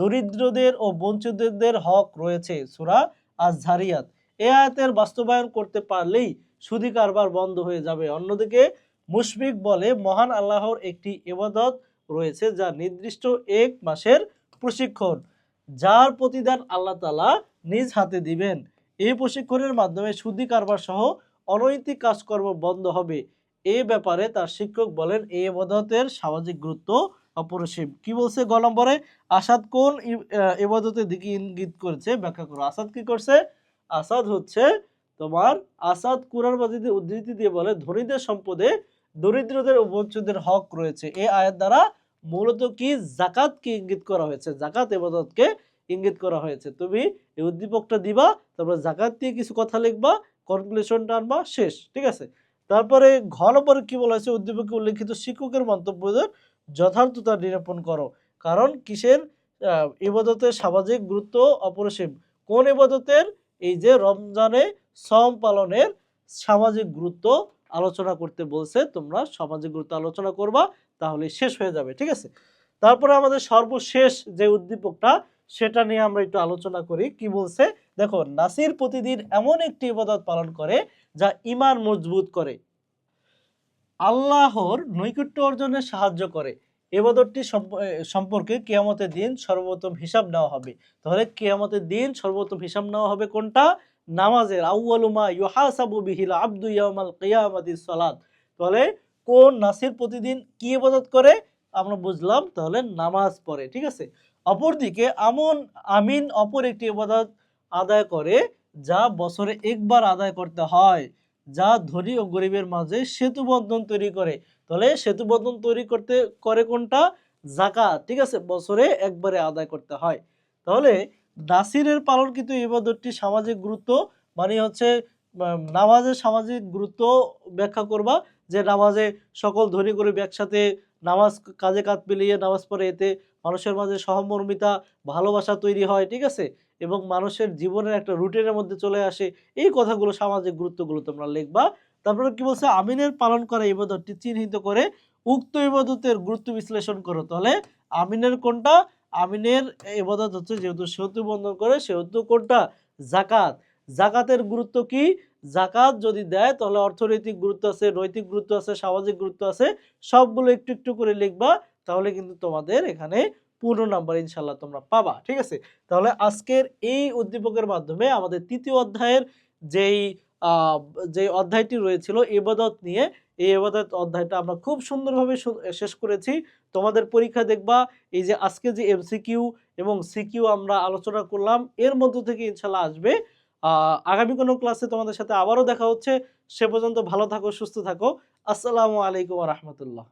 দরিদ্রদের ও বঞ্চিতদের হক রয়েছে। সূরা আয-যারিয়াত। এই আয়াতের বাস্তবায়ন করতে পারলেই সুদী কারবার বন্ধ হয়ে যাবে। অন্যদিকে মুশফিক বলে, মহান আল্লাহর একটি ইবাদত রয়েছে যা নির্দিষ্ট 1 মাসের প্রশিক্ষণ, যার প্রতিদান আল্লাহ তাআলা নিজ হাতে দিবেন। এই প্রশিক্ষণের মাধ্যমে সুদী কারবার সহ অনৈতিক কাজকর্ম বন্ধ হবে। এ ব্যাপারে তার শিক্ষক বলেন, এই ইবাদতের সামাজিক গুরুত্ব অপরিসীম। কি বলছে গ নম্বরে? আসাদ কোন ইবাদতের দিকে ইঙ্গিত করেছে ব্যাখ্যা করো। আসাদ কি করছে? আসাদ হচ্ছে তোমার আসাদ কুরআন মাজিদে উদ্ধৃতি দিয়ে বলে ধনীদের সম্পদে দরিদ্রদের ও বঞ্চিতদের হক রয়েছে। এই আয়াত দ্বারা মূলত কি যাকাতকে ইঙ্গিত করা হয়েছে, যাকাত ইবাদতকে ইঙ্গিত করা হয়েছে। তুমি এই উদ্দীপকটা দিবা, তারপর যাকাত দিয়ে কিছু কথা লিখবা, কনক্লুশনটা আনবা, শেষ। ঠিক আছে। তারপরে ঘ নম্বরে কি বলা হয়েছে, উদ্দীপকে উল্লেখিত শিক্ষকের মন্তব্যদের যথার্থতা নিরূপণ করো। কারণ কিসের ইবাদতের সামাজিক গুরুত্ব অপরিসীম। কোন ইবাদতের? এই যে রমজানে সম পালনের সামাজিক গুরুত্ব আলোচনা করতে বলছে, তোমরা সামাজিক গুরুত্ব আলোচনা করবা, তাহলে শেষ হয়ে যাবে। ঠিক আছে। তারপরে আমাদের সর্বশেষ যে উদ্দীপকটা সেটা নিয়ে আমরা একটু আলোচনা করি। কি বলছে দেখো, নাসির প্রতিদিন এমন একটি ইবাদত পালন করে যা ঈমান মজবুত করে, আল্লাহর নৈকট্য অর্জনে সাহায্য করে। ইবাদতটি সম্পর্কে কিয়ামতের দিন সর্বপ্রথম হিসাব নেওয়া হবে। তাহলে কিয়ামতের দিন সর্বপ্রথম হিসাব নেওয়া হবে কোনটা? নামাজের। আউয়ালু মা ইউহাসাবু বিহিল আবদু ইয়াউমাল কিয়ামাতিস সালাত। তাহলে কোন নাসির প্রতিদিন কি ইবাদত করে? আমরা বুঝলাম, তাহলে নামাজ পড়ে। ঠিক আছে। অপরদিকে আমিন অপর একটি ইবাদত আদায় করে যা বছরে একবার আদায় করতে হয়, যা ধনী ও গরিবের মাঝে সেতু বন্ধন তৈরি করে। তাহলে সেতু বন্ধন তৈরি করে কোনটা? যাকাত। ঠিক আছে, বছরে একবারে আদায় করতে হয়। তাহলে নাসিরের পালন কিন্তু ইবাদতটি সামাজিক গুরুত্ব, মানে হচ্ছে নামাজের সামাজিক গুরুত্ব ব্যাখ্যা করবা, যে নামাজে সকল ধনী গরিব একসাথে নামাজ কাজে কাজ মিলিয়ে নামাজ পড়ে, এতে মানুষের মাঝে সহমর্মিতা ভালোবাসা তৈরি হয়। ঠিক আছে, এবং মানুষের জীবনের একটা রুটিনের মধ্যে চলে আসে। এই কথাগুলো, সামাজিক গুরুত্বগুলো তোমরা লিখবা। তারপরে কি বলছে, আমিনের পালন করা ইবাদতটি চিহ্নিত করে উক্ত ইবাদতের গুরুত্ব বিশ্লেষণ করো। তাহলে আমিনের কোনটা? আমিনের ইবাদত হচ্ছে যেহেতু সেতু বন্ধন করে, সেহেতু কোনটা? যাকাত। যাকাতের গুরুত্ব কি? যাকাত যদি দেয় তাহলে অর্থনৈতিক গুরুত্ব আছে, নৈতিক গুরুত্ব আছে, সামাজিক গুরুত্ব আছে, সবগুলো একটু একটু করে লিখবা। তাহলে কিন্তু তোমাদের এখানে পূর্ণ নাম্বার ইনশাল্লাহ তোমরা পাবা। ঠিক আছে। তাহলে আজকের এই উদ্দীপকের মাধ্যমে আমাদের তৃতীয় অধ্যায়ের যেই যে অধ্যায়টি রয়েছিল ইবাদত নিয়ে, এই ইবাদত অধ্যায়টা আমরা খুব সুন্দরভাবে শেষ করেছি। তোমাদের পরীক্ষা দেখবা এই যে আজকে যে এমসিকিউ এবং সিকিউ আমরা আলোচনা করলাম, এর মধ্য থেকে ইনশাল্লাহ আসবে। আগামী কোনো ক্লাসে তোমাদের সাথে আবারও দেখা হচ্ছে। সে পর্যন্ত ভালো থাকো, সুস্থ থাকো। আসসালামু আলাইকুম ওয়া রাহমাতুল্লাহ।